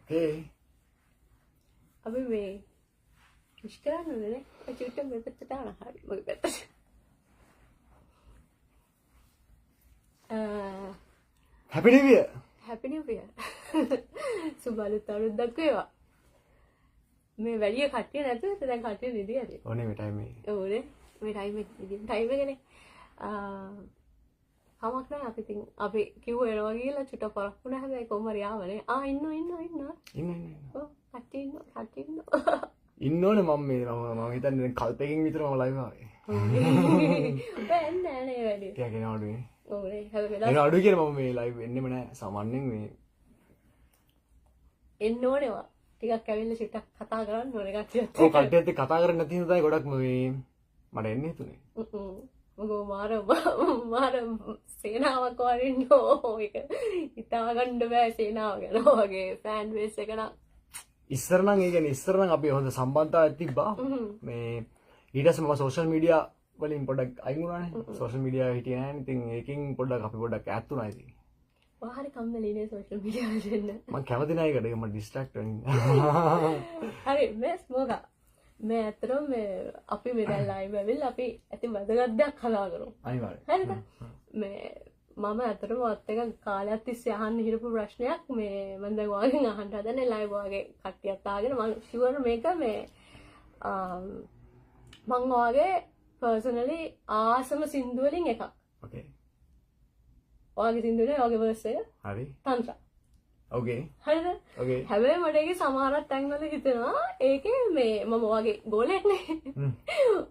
Okay. අපි මේ විශ් කරන්න ඕනේ චුට්ට මේ පැත්තට ආන හරි මගේ පැත්තට. Happy New Year. Happy New Year. සුබ අලුත් අවුරුද්දක් වේවා. මේ වැඩි කට්ටිය නැතුව දැන් කට්ටිය නිදි ඇති. ඕනේ මේ ටයිම් එකේ. ඕනේ මේ ටයිම් එකනේ. කමක් නැහැ අපි ඉතින් අපි කිව්ව එනවා කියලා චුට්ට පරක් වුණා හැබැයි කොහොම හරි ආවනේ. ඉන්න. ඔව් කට්ටිය ඉන්න. ඉන්න ඕනේ මම හිතන්නේ කල්පයකින් විතර මම ලයිව් ආවේ. වෙන්නේ නැහැ වැඩි. ටිකක් එන අඩුවේ. ඕනේ හැබැයි එන අඩුවේ කියලා මම මේ ලයිව් එන්නෙම නැහැ. සාමාන්‍යයෙන් මේ එන්න ඕනේවා. ටිකක් ඇවිල්ලා චුට්ටක් කතා කරන්න ඕනේ කට්ටියත්. ඔව් කට්ටියත් එක්ක කතා කරන්නේ නැති හින්දා තමයි ගොඩක් මේ මට එන්නේ හිතුනේ. මගෝ මාර සේනාවක් වරින්න ඕක හිතා ගන්න බෑ සේනාව ගැන වගේ ෆෑන් බේස් එක නම් ඉස්සර නම් ඒ කියන්නේ ඉස්සර නම් අපි හොඳ සම්බන්ධතාවයක් තිබ්බා. මේ ඊට පස්සේ මම සෝෂල් මීඩියා වලින් පොඩ්ඩක් අයින් වුණානේ. සෝෂල් මීඩියා හිටියේ නැහැ. ඉතින් ඒකෙන් පොඩ්ඩක් අපි පොඩ්ඩක් ඈත් වුණා ඉතින්. වාහරි කම්මැලිනේ සෝෂල් මීඩියා වලින්. මම කැමති නැහැ ඒකට. ඒක මම ඩිස්ට්‍රැක්ට් වෙනවා. හරි මේ ස්මෝකා මේ ඇත්තටම මේ අපි මේ දැන් ලයිව් ඇවිල්ලා අපි ඇති වැදගත් දෙයක් කතා කරමු. අනිවාර්යයෙන්. හරිද? මේ මම ඇත්තටම වත් එක කාලයක් තිස්සේ අහන්න හිටපු ප්‍රශ්නයක් මේ මම දැන් ඔයාගෙන් අහන්න හදන්නේ ලයිව් වගේ කට්ටියත් ආගෙන මම ෂුවර් මේක මේ මම ඔයාගේ පර්සනලි ආසම සින්දු වලින් එකක්. ඕකේ. ඔයාගේ සින්දුවේ ඔයාගේ වර්ස් එක. හරි. තන්ත්‍ර. ඕකේ. හරිද? ඕකේ. හැබැයි මට ඒකේ සමහරක් තැන්වල හිතෙනවා ඒකේ මේ මම ඔයාගේ ගෝලෙක්නේ.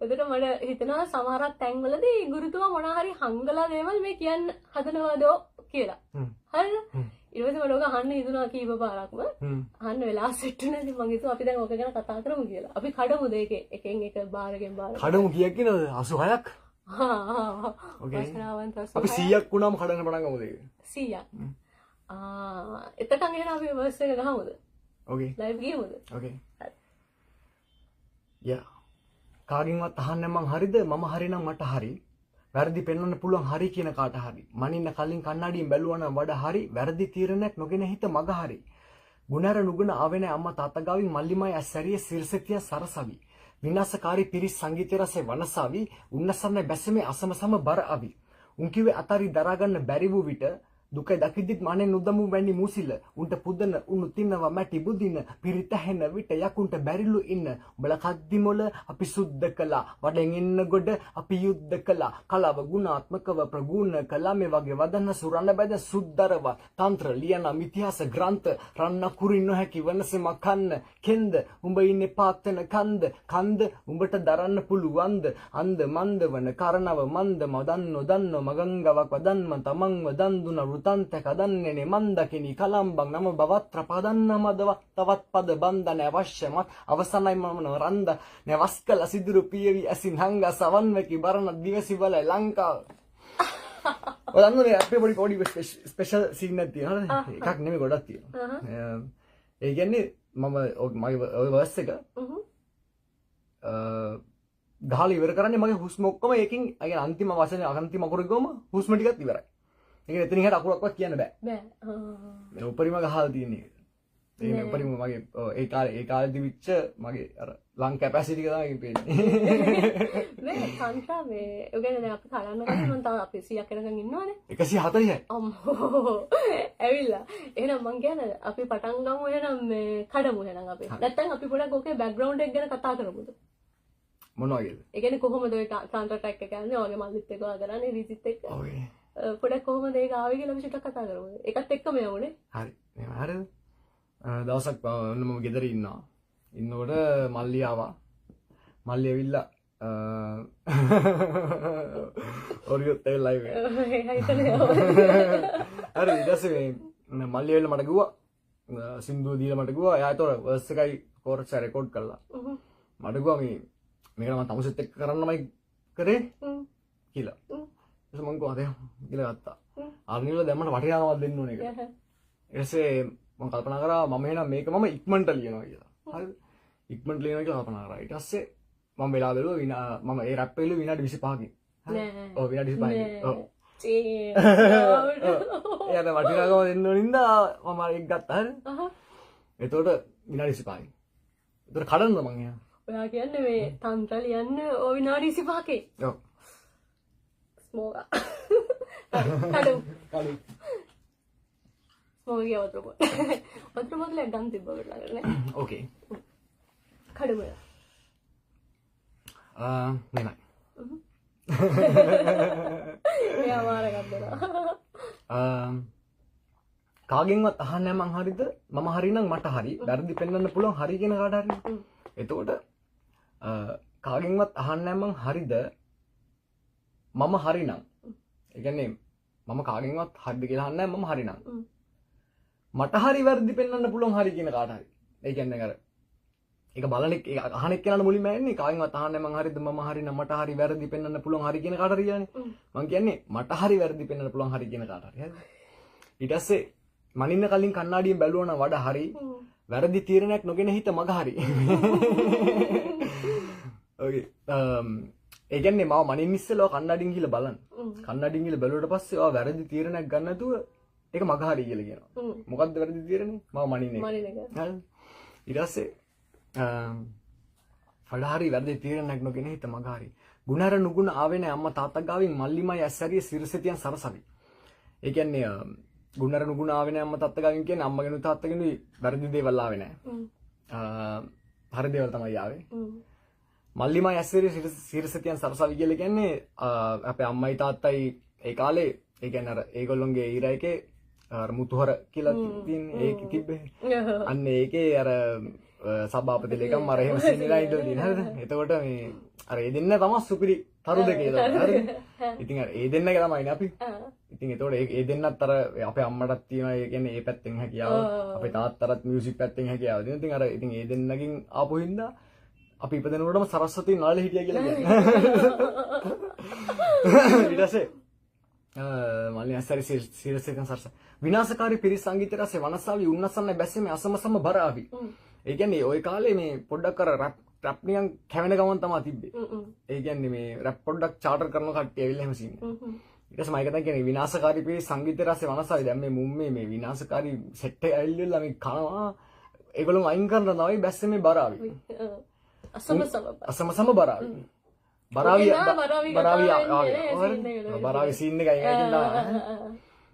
එතකොට මට හිතෙනවා සමහරක් තැන්වලදී ගුරුතුමා මොනවා හරි හංගලා දේවල් මේ කියන්න හදනවද කියලා. හරිද? ඊට පස්සේ මට ඔක අහන්න හිතුණා කීප පාරක්ම. අහන්න වෙලා සෙට් වෙනවා. ඉතින් මම හිතුවා අපි දැන් ඔක ගැන කතා කරමු කියලා. අපි කඩමුද ඒකේ එකෙන් එක බාරකින් බාර. කඩමු කීයක් කියනවද? 86ක්? ඕකේ. අපි 100ක් වුණාම කඩන්න පටන් ගමුද ඒක? 100ක්. එතකන් එහෙනම් අපි වර්ස් එක ගහමුද? ඕකේ. ලයිව් ගියමුද? ඕකේ. හරි. යා. කාගෙන්වත් අහන්නේ මං හරිද? මම හරි නම් මට හරි. වැරදි පෙන්වන්න පුළුවන් හරි කියන කාට හරි. මනින්න කලින් කන්නඩියෙන් බැලුවා නම් වඩා හරි. වැරදි තීරණයක් නොගෙන හිත මග හරි. ගුණාර නුගුණ ආවේ නැහැ අම්මා තාත්තා ගාවින් මල්ලිමයි ඇස්සරිය සිරසතිය සරසවි. විනාශකාරී පිරිස් සංගීත රසය වනසාවි. උන්නසන්න බැසමේ අසම සම බර අවි. උන් කිව්වේ අතරි දරා ගන්න බැරි වූ විට දුක දකිද්දිත් මනෙන් නුදමු වැනි මුසිල උන්ට පුදන උණු තින්නවා මැටි බුදින පිරිත හැන විට යකුන්ට බැරිලු ඉන්න උඹලා කද්දි මොල අපි සුද්ධ කළා වඩෙන් ඉන්න ගොඩ අපි යුද්ධ කළා කලව ගුණාත්මකව ප්‍රගුණ කළා මේ වගේ වදන සුරන්න බැද සුද්දරව තන්ත්‍ර ලියන ඉතිහාස ග්‍රන්ථ රන්න කුරින් නොහැකි වනසෙම කන්න කෙන්ද උඹ ඉන්නේ පාත්තන කන්ද උඹට දරන්න පුළුවන්ද අන්ද මන්ද වන කරනව මන්ද මදන්න නොදන්න මගංගවක් වදන්ම තමන්ව දන් දුන තන්ත කදන්නේනේ මන්දකිනි කලම්බන් නම බවත්‍ර පදන්නමදව තවත් පද බන්ධන අවශ්‍යමත් අවසනයි මම රන්ද නැවස් කළ සිදුරු පියවි ඇසින් හංග සවන්වකි බරණ දිවසි වල ලංකාව ඔය දන්නවනේ අපේ පොඩි ස්පෙෂල් සීන් එකක් තියෙනවා එකක් නෙමෙයි ගොඩක් තියෙනවා ඒ කියන්නේ මම මගේ ඔය වර්ස් එක ගහලා ඉවර කරන්නේ මගේ හුස්ම ඔක්කොම ඒකින් අය අන්තිම වචනේ අන්තිම අකුරු ගොම හුස්ම ටිකත් ඉවරයි ඒක එතනින් එහාට අකුරක්වත් කියන්න බෑ. මේ උපරිම ගහලා තියෙන එක. ඒ උපරිම මගේ ඒ කාලේදී විච්ච මගේ අර ලං කැපැසිටි එක තමයි පේන්නේ. මේ කන්ටා මේ ඒ කියන්නේ අපි කලන්න ගන්න මම තාම අපි 100ක් වෙනකන් ඉන්නවනේ. 140යි. අම්මෝ. ඇවිල්ලා. එහෙනම් මං කියන්නේ අපි පටන් ගමු එහෙනම් මේ කඩමු එහෙනම් අපි. නැත්තම් අපි පොඩක් ඔකේ බෑග්ග්‍රවුන්ඩ් එක ගැන කතා කරමුද? මොනවා වගේද? ඒ කියන්නේ කොහොමද ඔය කන්ට්‍රා ට්‍රැක් එක යන්නේ? ඔයගේ මල්ලිත් එක කරන්නේ රීසිත් එක්ක. ඔව්. පොඩක් කොහොමද ඒක ආවේ කියලා අපි චුට්ටක් කතා කරමු. ඒකත් එක්කම යමුනේ. හරි. හරිද? දවසක් ඔන්න මම ගෙදර ඉන්නවා. ඉන්නකොට මල්ලි ආවා. මල්ලි ඇවිල්ලා ඔරියොත් ඒ ලයිව් එක. හරි ඊට පස්සේ මල්ලි ඇවිල්ලා මට කිව්වා සින්දුව දීලා මට කිව්වා එයා ඒතොර වර්ස් එකයි කෝරස් එක රෙකෝඩ් කළා. මට කිව්වා මේක නම් තමුසෙත් එක්ක කරන්නමයි කරේ කියලා. මං කිව්වා අද කියලා ගත්තා. අරනිවල දැම්මට වටිනාකමක් දෙන්න ඕනේ ඒක. ඊට පස්සේ මම කල්පනා කරා මම එහෙනම් මේක මම ඉක්මනට ලියනවා කියලා. හරිද? ඉක්මනට ලියනවා කියලා කල්පනා කරා. ඊට පස්සේ මම වෙලා බැලුවා මම ඒ රැප් එකේ විනාඩි 25කින්. නෑ. ඔව් විනාඩි 25කින්. ඔව්. එයාට වටිනාකම දෙන්න ඕනින්ද මම ඒක ගත්තා හරිද? එතකොට විනාඩි 25යි. එතකොට කඩන්නද මං එයා? ඔයා කියන්නේ මේ තන්ත්‍ර ලියන්න ඔය විනාඩි 25කේ. ඔව්. ස්මෝගා. කඩමු. කඩමු. ස්මෝගිය වතුර පොත්. වතුර පොත්ලේ ගම් තිබ්බා ළඟට නේ. ඕකේ. කඩමු. නෑ. එයා මාර ගන්නවා. කාගෙන්වත් අහන්නේ මං හරිද මම හරි නම් මට හරි වැරදි පෙන්වන්න පුළුවන් හරි කියන කාට හරි. එතකොට කාගෙන්වත් අහන්නේ මං හරිද මම හරි නම් ඒ කියන්නේ මම කාගෙන්වත් හරිද කියලා අහන්නේ මම හරි නම් මට හරි වැරදි පෙන්වන්න පුළුවන් හරි කියන කාට හරි. ඒ කියන්නේ අර ඒක බලන්නේ අහන එක්කනට මුලින්ම එන්නේ කාගෙන්වත් අහන්නේ මං හරිද මම හරි නම් මට හරි වැරදි පෙන්වන්න පුළුවන් හරි කියන කාට හරි කියන්නේ. මං කියන්නේ මට හරි වැරදි පෙන්වන්න පුළුවන් හරි කියන කාට හරි. හරිද? ඊට පස්සේ මනින්න කලින් කණ්ණාඩියෙන් බැලුවා නම් වඩා හරි වැරදි තීරණයක් නොගෙන හිත මග හරි. ඕකේ. ඒ කියන්නේ මම මනින්න ඉස්සෙල්ලා කණ්ණාඩියෙන් ගිහලා බලන්න. කණ්ණාඩියෙන් ගිහලා බැලුවට පස්සේ ඔයා වැරදි තීරණයක් ගන්න නැතුව ඒක මග හරි කියලා කියනවා. මොකද්ද වැරදි තීරණේ? මම මනින්නේ. හරිද? ඊට පස්සේ වඩා හරි වැරදි තීරණයක් නොගෙන හිත මග හරි. ගුණාර නුගුණ ආවේ නැහැ අම්මා තාත්තා ගාවින් මල්ලිමයි ඇස්සරිය සිරසතියන් සරසවි. ඒ කියන්නේ ගුණාර නුගුණ ආවේ නැහැ අම්මා තාත්තා ගාවින් කියන්නේ අම්මගෙනුයි තාත්තගෙනුයි වැරදි දේවල් ආවේ නැහැ. හරි දේවල් තමයි ආවේ. මල්ලිමයි ඇස්සරිය සිරසතියන් සරසවි කියලා කියන්නේ අපේ අම්මයි තාත්තයි ඒ කාලේ ඒ කියන්නේ අර ඒගොල්ලොන්ගේ ඊර එකේ අර මුතුහර කියලා තියෙන්නේ ඒක තිබ්බේ. අන්න ඒකේ අර සභාපති ලේකම් අර එහෙම සින්නිලා ඉඳලා තියෙන හරිද? එතකොට මේ අර ඒ දෙන්න තමයි සුපිරි තරුද කියලා හරිද? ඉතින් අර ඒ දෙන්නගේ තමයිනේ අපි. ඉතින් එතකොට ඒ දෙන්නත් අර අපේ අම්මටත් තියෙනවා ඒ කියන්නේ ඒ පැත්තෙන් හැකියාව. අපේ තාත්තටත් මියුසික් පැත්තෙන් හැකියාව. ඉතින් අර ඉතින් ඒ දෙන්නගෙන් ආපු හින්දා අපි ඉපදෙනකොටම සරස්වති නාලේ හිටියා කියලා කියන්නේ. ඊට පස්සේ මල්ලි ඇස්සරි සිරසෙන් සරස විනාශකාරී පිරිස් සංගීත රසය වනසාවි උන්නසන්න බැස්සෙමේ අසමසම බරාවි. ඒ කියන්නේ ওই කාලේ මේ පොඩ්ඩක් අර රැප් නිකන් කැවෙන ගමන් තමයි තිබ්බේ. ඒ කියන්නේ මේ රැප් පොඩ්ඩක් චාටර් කරන කට්ටිය ඇවිල්ලා එහෙම සින්නේ. ඊට පස්සේ මම ඒක කියන්නේ විනාශකාරී පිරිස් සංගීත රසය වනසාවි. දැන් මේ මුම්මේ මේ විනාශකාරී සෙට් එක ඇවිල්ලා මේ කනවා ඒගොල්ලෝ අයින් කරන තමයි බැස්සෙමේ බරාවි. අසමසම බරාවි. බරාවි සීන් එකයි ඒකෙන් තමයි.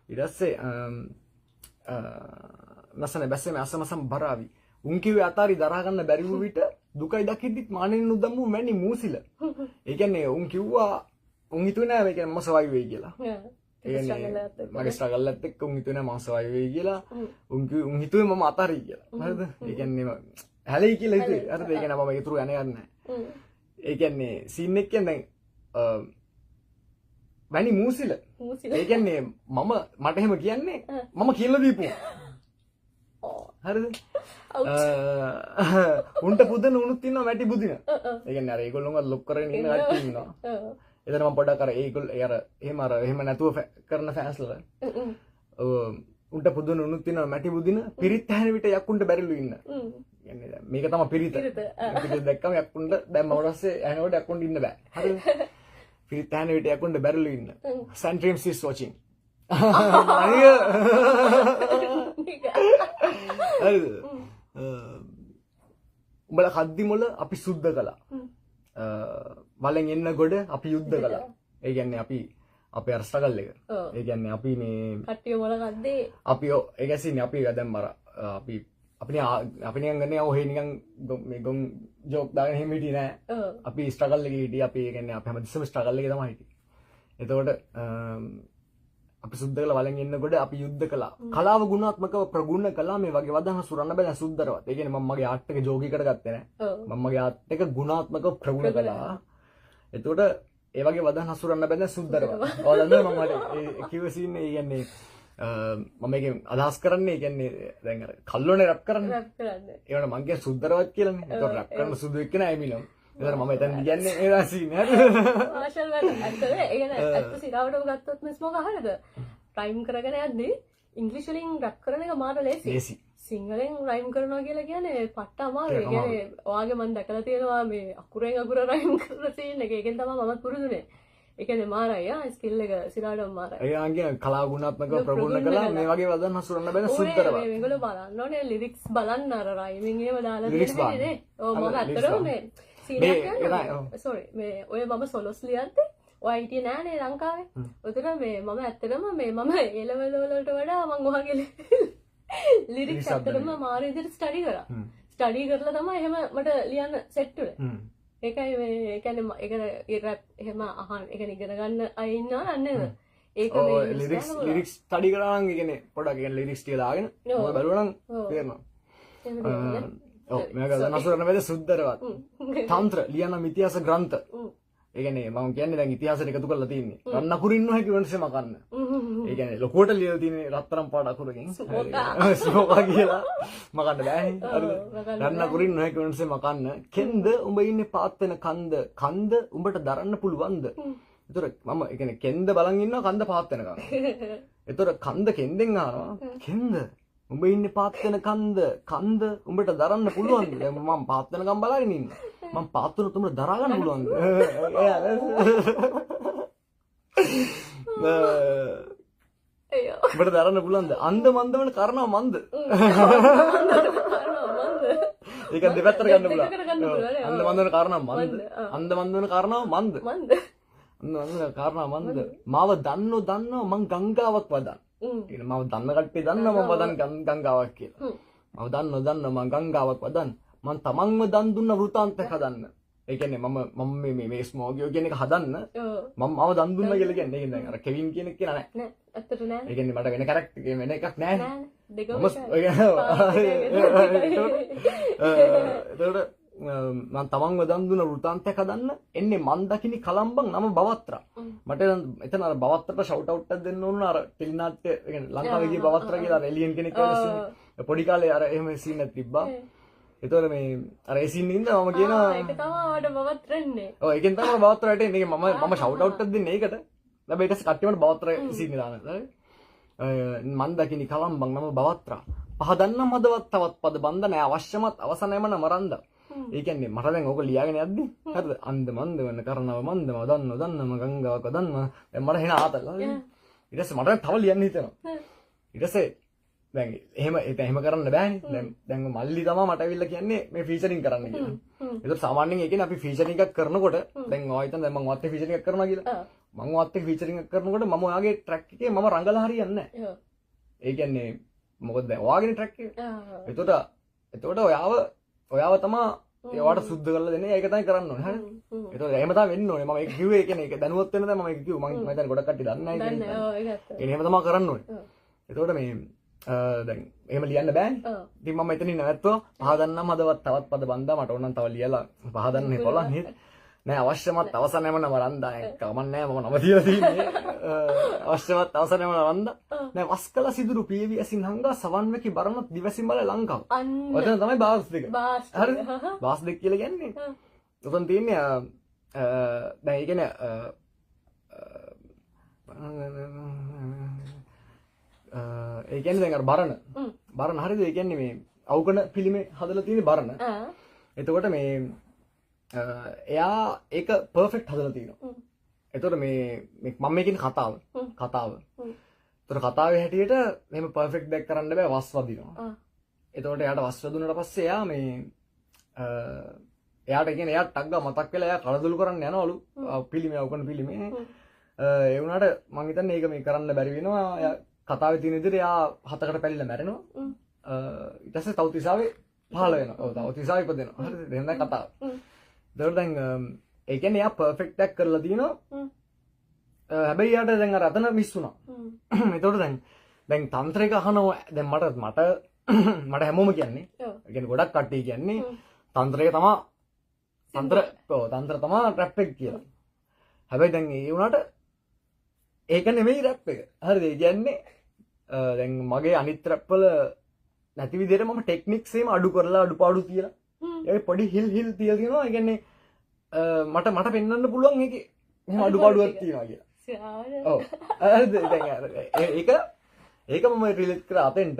ඊට පස්සේ නැසනේ බැස්සෙමේ අසමසම බරාවි. උන් කිව්වේ අතාරි දරා ගන්න බැරි වූ විට දුකයි දකිද්දිත් මානෙන් නුදම්මු මැනි මූසිල. ඒ කියන්නේ උන් කිව්වා උන් හිතුවේ නෑ මේක මම සවයි වෙයි කියලා. ඒ කියන්නේ මගේ ස්ට්‍රගල් එකත් එක්ක උන් හිතුවේ නෑ මම සවයි වෙයි කියලා. උන් හිතුවේ මම අතාරි කියලා. හරිද? ඒ කියන්නේ හැලෙයි කියලා හිතුවේ. හරිද? ඒ කියන්නේ මම ඒතුරු යන්නේ නැහැ. ඒ කියන්නේ සීන් එක කියන්නේ මැනි මූසිල. ඒ කියන්නේ මට එහෙම කියන්නේ මම කියලා දීපු. හරිද? උන්ට පුදන උනුත් ඉන්නවා මැටි බුදින. ඒ කියන්නේ අර ඒගොල්ලෝම ලොක් කරගෙන ඉන්න කට්ටිය ඉන්නවා. එතන මම පොඩ්ඩක් අර ඒගොල්ලෝ අර එහෙම නැතුව කරන ෆෑන්ස්ලා. උන්ට පුදන උනුත් ඉන්නවා මැටි බුදින පිරිත් හැන විට යක්කුන්ට බැරිලු ඉන්න. කියන්නේ මේක තමයි පිරිත. පිරිත දැක්කම යක්කුන්ට දැන් මම ඊපස්සේ ඇනකොට යක්කුන්ට ඉන්න බෑ. හරිද? පිරිත් හැන විට යක්කුන්ට බැරිලු ඉන්න. Sandreams is watching. හරිද? උඹලා කද්දි මොළ අපි සුද්ධ කළා. වලෙන් එන්න ගොඩ අපි යුද්ධ කළා. ඒ කියන්නේ අපි අපේ අර ස්ට්‍රගල් එක. ඒ කියන්නේ අපි මේ කට්ටිය මොළ කද්දේ අපි ඒක ඇසින්නේ අපි දැන් මර අපි නිකන් ගන්නේ ඔහේ නිකන් මේ ගොන් ජෝක් දාගෙන එහෙම හිටියේ නෑ. අපි ස්ට්‍රගල් එකේ හිටියේ අපි ඒ කියන්නේ අපි හැමදෙස්සම ස්ට්‍රගල් එකේ තමයි හිටියේ. එතකොට අපි සුද්ධ කළ වලෙන් එන්නකොට අපි යුද්ධ කළා. කලාව ගුණාත්මකව ප්‍රගුණ කළා මේ වගේ වදන සුරන්න බෑ සුද්ධරවත්. ඒ කියන්නේ මම මගේ ආර්ට් එක ජෝගිකට ගත්තේ නෑ. මම මගේ ආර්ට් එක ගුණාත්මකව ප්‍රගුණ කළා. එතකොට ඒ වගේ වදන හසුරන්න බෑ සුද්ධරවත්. ඔයාලා මම මට කිව්ව සීන් ඒ කියන්නේ මම මේකෙන් අදහස් කරන්නේ ඒ කියන්නේ දැන් අර කල්ලෝනේ රැප් කරන්නේ. ඒවට මං කියන්නේ සුද්ධරවත් කියලානේ. ඒක රැප් කරන සුදු එක්ක නෑ මිලම්. ඒතර මම එතන කියන්නේ ඒ රාසීන් හරිද? මාෂල් වල ඇත්තද? ඒ කියන්නේ ඇත්ත සිරාවටම ගත්තොත් මිස් මොක හරියද? රයිම් කරගෙන යද්දී ඉංග්‍රීසි වලින් රැප් කරන එක මාර ලේසි. සිංහලෙන් රයිම් කරනවා කියලා කියන්නේ පට්ට අමාරුයි. ඒ කියන්නේ ඔයාගේ මම දැකලා තියෙනවා මේ අකුරෙන් අකුර රයිම් කරන සීන් එක. ඒකෙන් තමයි මමත් පුරුදුනේ. ඒ කියන්නේ මාරයි ස්කිල් එක සිරාටම මාරයි. ඒ අංගේ කලා ගුණාත්මකව ප්‍රගුණ කළා මේ වගේ වදන් හසුරන්න බෑ සුන්දරව. මේගොල්ලෝ බලන්න ඕනේ ලිරික්ස් බලන්න අර රයිමින් ඒව දාලා තියෙන්නේ නේ. ඔව් මම අතරම මේ සීනියක් කරනවා. සෝරි මේ ඔය මම සොලොස් ලියද්දි ඔය හිටියේ නෑනේ ලංකාවේ. උතන මේ මම ඇත්තටම මේ මම ඒ ලෙවල් වලට වඩා මම ඔහගේ ලිරික්ස් ඇත්තටම මාර විදිහට ස්ටඩි කරා. ස්ටඩි කරලා තමයි එහෙම මට ලියන්න සෙට් උනේ. ඒකයි මේ ඒ කියන්නේ ඒක රැප් එහෙම අහන්න ඒ කියන්නේ ඉගෙන ගන්න අය ඉන්නවා නේද? ඒක මේ ලිරික්ස් ස්ටඩි කරා නම් ඒ කියන්නේ පොඩක් ඒ ලිරික්ස් ටික දාගෙන මම බලුවා නම් තේරෙනවා. ඔව් මේක දනසරන වෙද සුද්දරවත්. තන්ත්‍ර ලියන ඉතිහාස ග්‍රන්ථ. ඒ කියන්නේ මම කියන්නේ දැන් ඉතිහාසෙට එකතු කරලා තියෙන්නේ. රන් අකුරු ඉන්නව හැකි වෙනසේ මකන්න. ඒ කියන්නේ ලොකුවට ලියලා තියෙන්නේ රත්තරන් පාට අකුරකින්. සෝකා කියලා මකන්න බෑනේ. හරිද? රන් අකුරු ඉන්නව හැකි වෙනසේ මකන්න. කෙන්ද උඹ ඉන්නේ පාත් වෙන කන්ද. කන්ද උඹට දරන්න පුළුවන්ද? ඒතර මම ඒ කියන්නේ කෙන්ද බලන් ඉන්නවා කන්ද පාත් වෙනකම්. ඒතර කන්ද කෙන්දෙන් අහනවා. කෙන්ද උඹ ඉන්නේ පාත් වෙන කන්ද. කන්ද උඹට දරන්න පුළුවන්ද? දැන් මම පාත් වෙනකම් බලාගෙන ඉන්නවා. මම පාත් වුණොත් උඹට දරා ගන්න පුළුවන්ද? උඹට දරන්න පුළුවන්ද? අන්ද මන්ද වෙන කරනවා මන්ද. ඒක දෙපැත්තට ගන්න පුළුවන්. අන්ද මන්ද වෙන කාරණා මන්ද. අන්ද මන්ද වෙන කාරණා මන්ද. අන්ද මන්ද කාරණා මන්ද. මාව දන්නෝ මං ගංගාවක් වදන්. ඒ මාව දන්න කට්ටිය දන්නවා මම වදන් ගංගාවක් කියලා. මාව දන්නෝ මං ගංගාවක් වදන්. මං තමන්ව දන් දුන්න වෘතාන්තයක් හදන්න. ඒ කියන්නේ මම මේ ස්මෝගියෝ කියන එක හදන්න මම මාව දන් දුන්නා කියලා කියන්නේ. ඒ කියන්නේ අර කෙවින් කියන එක කියලා නෑ. නෑ ඇත්තට නෑ. ඒ කියන්නේ මට වෙන කැරක්ටර් වෙන එකක් නෑ. නෑ. දෙකම ඒකට මම තමන්ව දන් දුන්න වෘතාන්තයක් හදන්න එන්නේ මන් දකින්න කලම්බන් නම බවත්‍රා. මට එතන අර බවත්‍රට ෂවුට් අවුට් එකක් දෙන්න ඕන අර ටෙලිනාට්‍ය ඒ කියන්නේ ලංකාවේ ගිය බවත්‍රා කියලා අර එලියන් කෙනෙක් වගේ පොඩි කාලේ අර එහෙම සීන් එකක් තිබ්බා. ඒතකොට මේ අර ඒ සීන් එකෙන්ද මම කියනවා ඒක තමයි වඩ බවත්‍රන්නේ. ඔව් ඒකෙන් තමයි බවත්‍රාට එන්නේ. මම ෂවුට් අවුට් එකක් දෙන්නේ ඒකට. හැබැයි ඊට පස්සේ කට්ටියම බවත්‍රා සීන් එක දානවා. මන් දකින්න කලම්බන් නම බවත්‍රා. පහදන්න මදවත් තවත් පද බන්ද නෑ අවශ්‍යමත් අවසනයම නම රන්ද. ඒ කියන්නේ මට දැන් ඕක ලියාගෙන යද්දි හරිද අන්ද මන්ද වෙන කරනව මන්දම දන්නම ගංගාවක දන්නම දැන් මට එන ආතල් ඊට පස්සේ මට තව ලියන්න හිතෙනවා ඊට පස්සේ දැන් එහෙම කරන්න බෑනේ දැන් මල්ලි තමයි මට ඇවිල්ලා කියන්නේ මේ ෆීචරින් කරන්න කියලා. ඒකට සාමාන්‍යයෙන් ඒ කියන්නේ අපි ෆීචරින් එකක් කරනකොට දැන් ඔය හිතන්න දැන් මම ඔයත් ෆීචරින් එකක් කරනවා කියලා. මම ඔයත් ෆීචරින් එකක් කරනකොට මම ඔයාගේ ට්‍රැක් එකේ මම රංගලා හරියන්නේ නැහැ. ඒ කියන්නේ මොකද දැන් ඔයාගේ ට්‍රැක් එක. එතකොට ඔයාව තමා ඒවට සුද්ධ කරලා දෙන්නේ. ඒක තමයි කරන්න ඕනේ. හරිද? ඒතකොට එහෙම තමයි වෙන්න ඕනේ. මම ඒක කිව්වේ ඒ කියන්නේ ඒක දැනුවත් වෙන තමයි මම ඒක කිව්වේ. මම හිතන්නේ ගොඩක් කට්ටිය දන්නේ නැහැ කියන්නේ. ඔව් ඒක ඇත්ත. ඒ එහෙම තමයි කරන්න ඕනේ. ඒතකොට මේ දැන් එහෙම ලියන්න බෑනේ. ඉතින් මම එතනින් නැවතුවා. පහදන්නම් හදවත් තවත් පද බන්දා මට ඕන නම් තව ලියලා පහදන්න හේපොලා නේද? නෑ අවශ්‍යමත් අවසනයම නම රන්දා. කමන්නේ මම නම තියලා තියෙන්නේ. අවශ්‍යමත් අවසනයම රන්දා. නෑ වස්කල සිදුරු පීවි ඇසින් හංගා සවන් වෙකි බරණත් දිවසින් බල ලංකාව. ඔතන තමයි බාස් දෙක. හරිද? බාස් දෙක කියලා කියන්නේ. ඔතන තියෙන්නේ දැන් ඒ කියන්නේ ඒ කියන්නේ දැන් අර බරණ හරිද? ඒ කියන්නේ මේ අවකන පිළිමේ හදලා තියෙන බරණ. එතකොට මේ එයා ඒක පර්ෆෙක්ට් හදලා තියෙනවා. එතකොට මේ මම මේ කියන්නේ කතාව. එතකොට කතාවේ හැටියට මෙහෙම පර්ෆෙක්ට් දෙයක් කරන්න බෑ වස් වදිනවා. එතකොට එයාට වස් වදුනට පස්සේ එයා මේ එයාට කියන්නේ එයා ටග්ග මතක් වෙලා එයා කලදුළු කරන්න යනවලු පිළිමේ අවකන පිළිමේ. ඒ වුණාට මම හිතන්නේ ඒක මේ කරන්න බැරි වෙනවා. එයා කතාවේ තියෙන විදිහට එයා හතකට පැලිලා මැරෙනවා. ඊට පස්සේ තවතිසාවේ පහළ වෙනවා. ඔව් තවතිසාවේ ඉපදෙනවා. හරිද? එහෙනම් තමයි කතාව. ඒතකොට දැන් ඒ කියන්නේ එයා පර්ෆෙක්ට් එකක් කරලා තිනවා. හැබැයි යාට දැන් අර අතන මිස් වුණා. ඒතකොට දැන් තන්ත්‍රයක අහනවා දැන් මට හැමෝම කියන්නේ. ඒ කියන්නේ ගොඩක් කට්ටිය කියන්නේ තන්ත්‍රයක තමයි තන්ත්‍ර තමයි රැප් එක කියලා. හැබැයි දැන් ඒ වුණාට ඒක නෙමෙයි රැප් එක. හරිද? ඒ කියන්නේ දැන් මගේ අනිත් රැප් වල නැති විදිහට මම ටෙක්නික්ස් එහෙම අඩු කරලා අඩුපාඩු තියලා ඒ පොඩි හිල් තියලා තියෙනවා. ඒ කියන්නේ මට පෙන්වන්න පුළුවන් ඒකේ එහෙම අඩුපාඩුවක් තියෙනවා කියලා. ඔව්. හරිද? දැන් ඒක මම රිලේට් කරා අතෙන්ට.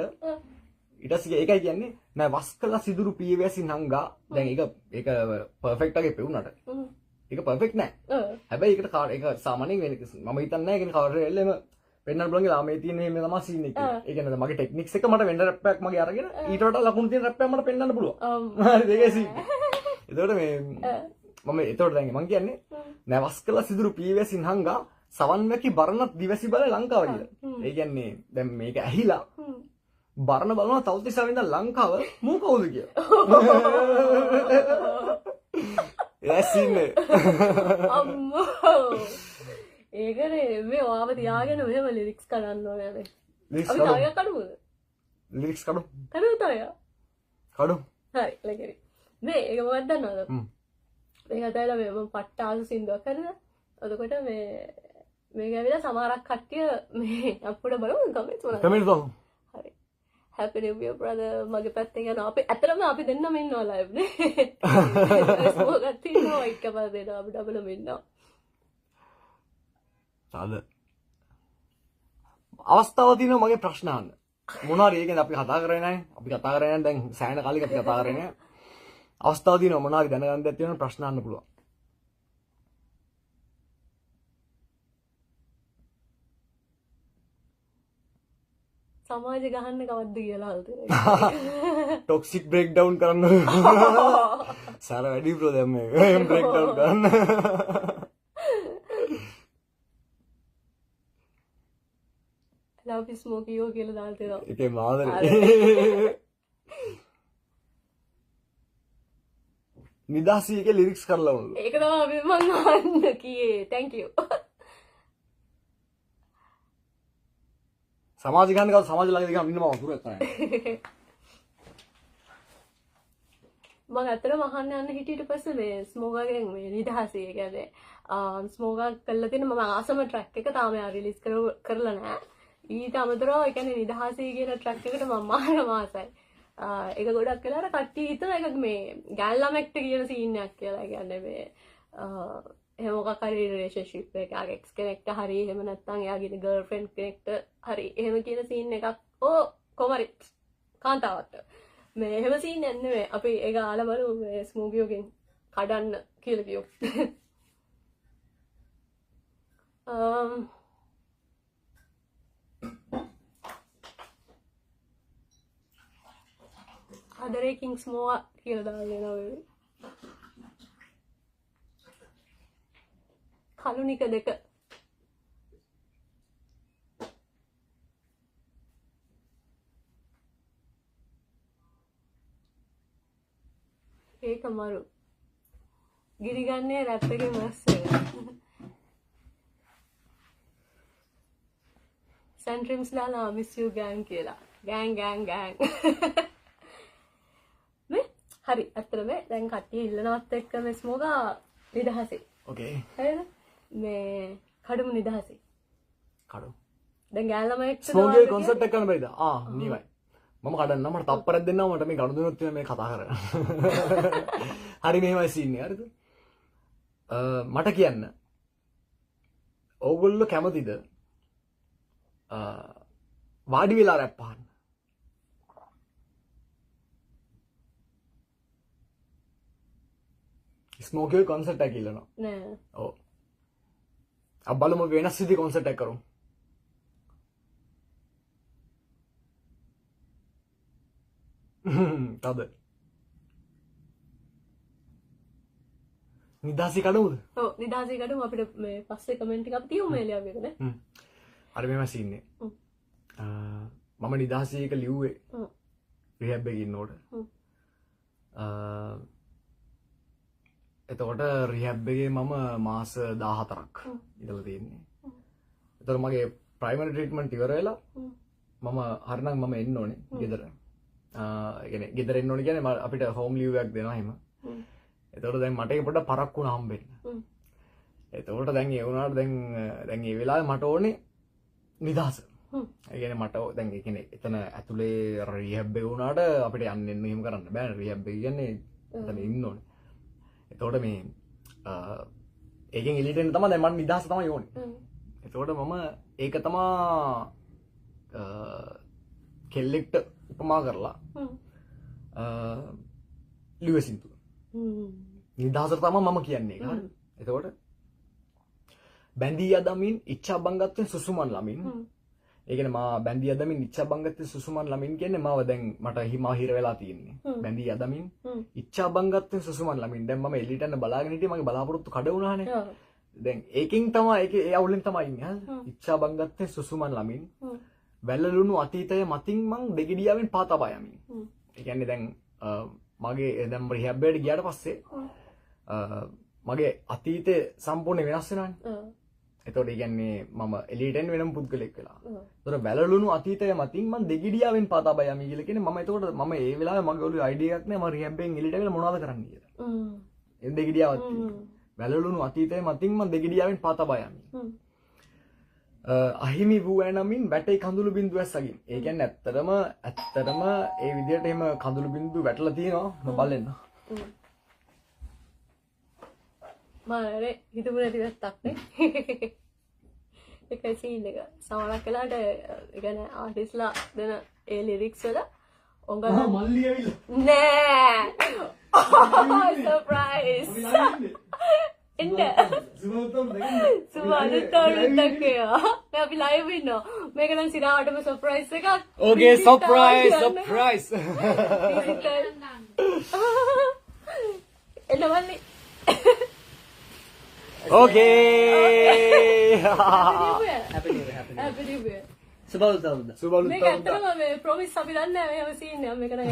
ඊට පස්සේ ඒකයි කියන්නේ නෑ වස්කලා සිදුරු පීවැසි නංගා. දැන් ඒක පර්ෆෙක්ට් ආගේ පෙවුනට. ඒක පර්ෆෙක්ට් නෑ. හැබැයි ඒකට කාඩ් එක සාමාන්‍යයෙන් වෙන මම හිතන්නේ නෑ කියන්නේ කවුරු එල්ලෙම පෙන්නන්න බලන් ගිහලා මේ තියෙන මේ තමයි සීන් එක. ඒ කියන්නේ මගේ ටෙක්නික්ස් එක මට වෙන්න රැප් එකක් මගේ අරගෙන ඊට වඩා ලකුණු තියෙන රැප් එකක් මට පෙන්නන්න පුළුවන්. හරි දෙකේ සීන්. එතකොට මේ මම එතකොට දැන් මම කියන්නේ නැවස් කළ සිදුරු පීවැසින් හංගා සවන් වැකි බරණත් දිවැසි බල ලංකාව කියලා. ඒ කියන්නේ දැන් මේක ඇහිලා බරණ බලනවා තවතිසා වෙනද ලංකාව මූ කවුද කියලා. ඒසින්නේ. අම්මෝ. ඒකනේ මේ ඔයාව තියාගෙන මෙහෙම ලිරික්ස් කරන්න ඕනේ. ලිරික්ස් අපි තාය කඩුවද? ලිරික්ස් කඩු. කඩුව තාය. කඩු. හරි ලකරි. මේ ඒක මොකක්ද දන්නවද? මේක අතයිලා මේ මම පට්ටාසු සින්දුවක් කරලා. එතකොට මේක ඇවිල්ලා සමහරක් කට්ටිය මේ අප්පුඩ බලමු කමෙන්ට්ස් වල. කමෙන්ට්ස් දාමු. හරි. Happy New Year brother මගේ පැත්තෙන් යනවා. අපි ඇත්තටම අපි දෙන්නම ඉන්නවා ලයිව් නේ. ස්මෝකත් ඉන්නවා එකපාර දෙනවා අපි ඩබලම ඉන්නවා. සාද. අවස්ථාව තියෙනවා මගේ ප්‍රශ්න අහන්න. මොනවාරි ඒ කියන්නේ අපි කතා කරේ නැහැ. අපි කතා කරේ නැහැ දැන් සෑහෙන කාලෙක අපි කතා කරේ නැහැ. අවස්ථාව තියෙනවා මොනවාරි දැනගන්න දෙයක් තියෙනවා ප්‍රශ්න අහන්න පුළුවන්. සමාජ ගහන්න කවද්ද කියලා අහලා තියෙනවා. ටොක්සික් බ්‍රේක් ඩවුන් කරන්න. සාර වැඩි බ්‍රෝ දැන් මේ බ්‍රේක් ඩවුන් කරන්න. love is smoky yo කියලා දාලා තියෙනවා. ඒකේ මාදරේ. නිදාසියේ ලිරික්ස් කරලා වුණා. ඒක තමයි අපි මං අහන්න කියේ. thank you. සමාජ ගන්න කව සමාජ ළඟ දිගම ඉන්න මම වතුරක් කරන්නේ. මම ඇත්තටම අහන්න යන්න හිටියට පස්සේ මේ ස්මෝගාගෙන් මේ නිදහසේ කියන්නේ ස්මෝගා කළා තියෙන මම ආසම ට්‍රැක් එක තාම රිලීස් කරලා නැහැ. ඊට අමතරව ඒ කියන්නේ නිදහසේ කියන ට්‍රැක් එකට මම මාර මාසයි. ඒක ගොඩක් වෙලාවට කට්ටිය හිතන එක මේ ගෑල් ළමෙක්ට කියන සීන් එකක් කියලා. කියන්නේ මේ එහෙම මොකක් හරි රිලේෂන්ෂිප් එකක එක්ස් කෙනෙක්ට හරි එහෙම නැත්නම් එයාගේ ගර්ල්ෆ්‍රෙන්ඩ් කෙනෙක්ට හරි එහෙම කියන සීන් එකක් කොහමරි කාන්තාවට මේ එහෙම සීන් එකක් නෙමෙයි. අපි ඒක ආලා බලමු මේ ස්මෝගියෝගෙන් කඩන්න කියලා කියමු. ආදරේ කිංස් මොවා කියලා දාලා දෙනවා මේ. කලුනික දෙක ඒක මරු ගිරිගන්නේ රැප් එකේ මස්සේ සෙන්ට්‍රිම්ස් ලාලා මිස් යූ ගෑන් කියලා ගෑන් මේ හරි ඇත්තටම දැන් කට්ටිය ඉල්ලනවත් එක්ක මේ ස්මෝගා නිදහසේ ඕකේ හරිද මේ කඩමු නිදහසේ කඩමු දැන් ගෑල්ලම එක්ක ස්මෝගේ කොන්සර්ට් එක කරන්න බැරිද? නිවයි. මම කඩන්න මට තප්පරයක් දෙන්නවා මට මේ ගනුදෙනුත් මේ කතා කරන්න. හරි මෙහෙමයි සීන් එක හරිද? මට කියන්න. ඕගොල්ලෝ කැමතිද? වාඩි වෙලා රැප් අහන්න. ස්මෝගේ කොන්සර්ට් එක ඉල්ලනවා. නෑ. ඔව්. अब බලමු වෙනස් විදිහේ කොන්සර්ට් එකක් කරමු. තද. නිදාසි කඩමුද? ඔව් නිදහසේ කඩමු අපිට මේ පස්සේ කමෙන්ට් එකක් තියමු මේ ලියව එක නේ. අර මෙහෙම සීන්නේ. මම නිදාසි එක ලිව්වේ. රිහැබ් එකේ ඉන්නකොට. එතකොට රිහැබ් එකේ මම මාස 14ක් ඉඳලා තියෙන්නේ. එතකොට මගේ ප්‍රයිමරි ට්‍රීට්මන්ට් ඉවර වෙලා මම හරිනම් මම එන්න ඕනේ ගෙදර. කියන්නේ ගෙදර එන්න ඕනේ කියන්නේ අපිට හෝම් ලීව් එකක් දෙනවා එහෙම. එතකොට දැන් මට ඒක පොඩ්ඩක් පරක්කු වුණා හම්බෙන්න. එතකොට දැන් ඒ වුණාට දැන් ඒ වෙලාවේ මට ඕනේ නිදහස. ඒ කියන්නේ මට දැන් ඒ කියන්නේ එතන ඇතුලේ රිහැබ් එක වුණාට අපිට යන්න එන්න එහෙම කරන්න බෑනේ. රිහැබ් එක කියන්නේ එතන ඉන්න ඕනේ. එතකොට මේ ඒකෙන් එළියට එන්න තමයි දැන් මට නිදහස තමයි ඕනේ. එතකොට මම ඒක තමයි කෙල්ලෙක්ට උපමා කරලා ලිවසින්තු. නිදහසට තමයි මම කියන්නේ ඒක. හරි. එතකොට බැඳී යදමින් ඉච්ඡා බංගත්වෙන් සුසුමන් ළමින් ඒ කියන්නේ මා බැඳී යදමින් ඉච්ඡා බංගත්වෙන් සුසුමන් ළමින් කියන්නේ මාව දැන් මට හිමා හිර වෙලා තියෙන්නේ බැඳී යදමින් ඉච්ඡා බංගත්වෙන් සුසුමන් ළමින් දැන් මම එළියට යන්න බලාගෙන හිටියේ මගේ බලාපොරොත්තු කඩ වුණානේ දැන් ඒකෙන් තමයි ඒකේ ඒ අවුලෙන් තමයි ඉන්නේ හරිද ඉච්ඡා බංගත්වෙන් සුසුමන් ළමින් වැළලුණු අතීතය මතින් මං දෙගිඩියාවෙන් පාතබා යමින් ඒ කියන්නේ දැන් මගේ දැන් රිහැබ් එකට ගියාට පස්සේ මගේ අතීතය සම්පූර්ණ වෙනස් වෙනවානේ. එතකොට ඒ කියන්නේ මම එළියට එන්න වෙනම පුද්ගලෙක් වෙලා. ඒතකොට වැළලුණු අතීතය මතින් මම දෙගිඩියාවෙන් පාතබා යමි කියලා කියන්නේ මම එතකොට මම ඒ වෙලාවේ මගේ ඔළුවේ අයිඩියා එකක් නෑ මම රිහැබ් එකෙන් එළියට ඇවිල්ලා මොනවද කරන්න කියලා. ඒ දෙගිඩියාවක් තියෙනවා. වැළලුණු අතීතය මතින් මම දෙගිඩියාවෙන් පාතබා යමි. අහිමි වූ ඇනමින් වැටේ කඳුළු බිඳු ඇස්සගින්. ඒ කියන්නේ ඇත්තටම ඒ විදිහට එහෙම කඳුළු බිඳු වැටලා තියෙනවා. මම බලන්න. මාරේ හිතපු නැති වැත්තක් නේ. ඒකයි සීන් එක. සමහරක් වෙලාවට ඒ කියන්නේ ආටිස්ලා දෙන ඒ ලිරික්ස් වල ඔංගල මල්ලි ඇවිල්ලා නෑ. සර්ප්‍රයිස්. එන්න. සුබානුත්තරුත්තක් කියවා. මේ අපි ලයිව් ඉන්නවා. මේක නම් සිරාවටම සර්ප්‍රයිස් එකක්. ඕකේ සර්ප්‍රයිස්. එන්න මල්ලි. Okay. Happy New Year. Subalu මේක ඇත්තටම මේ ප්‍රොමිස් අපි දන්නේ නැහැ මේව සීන් එක මේක නම්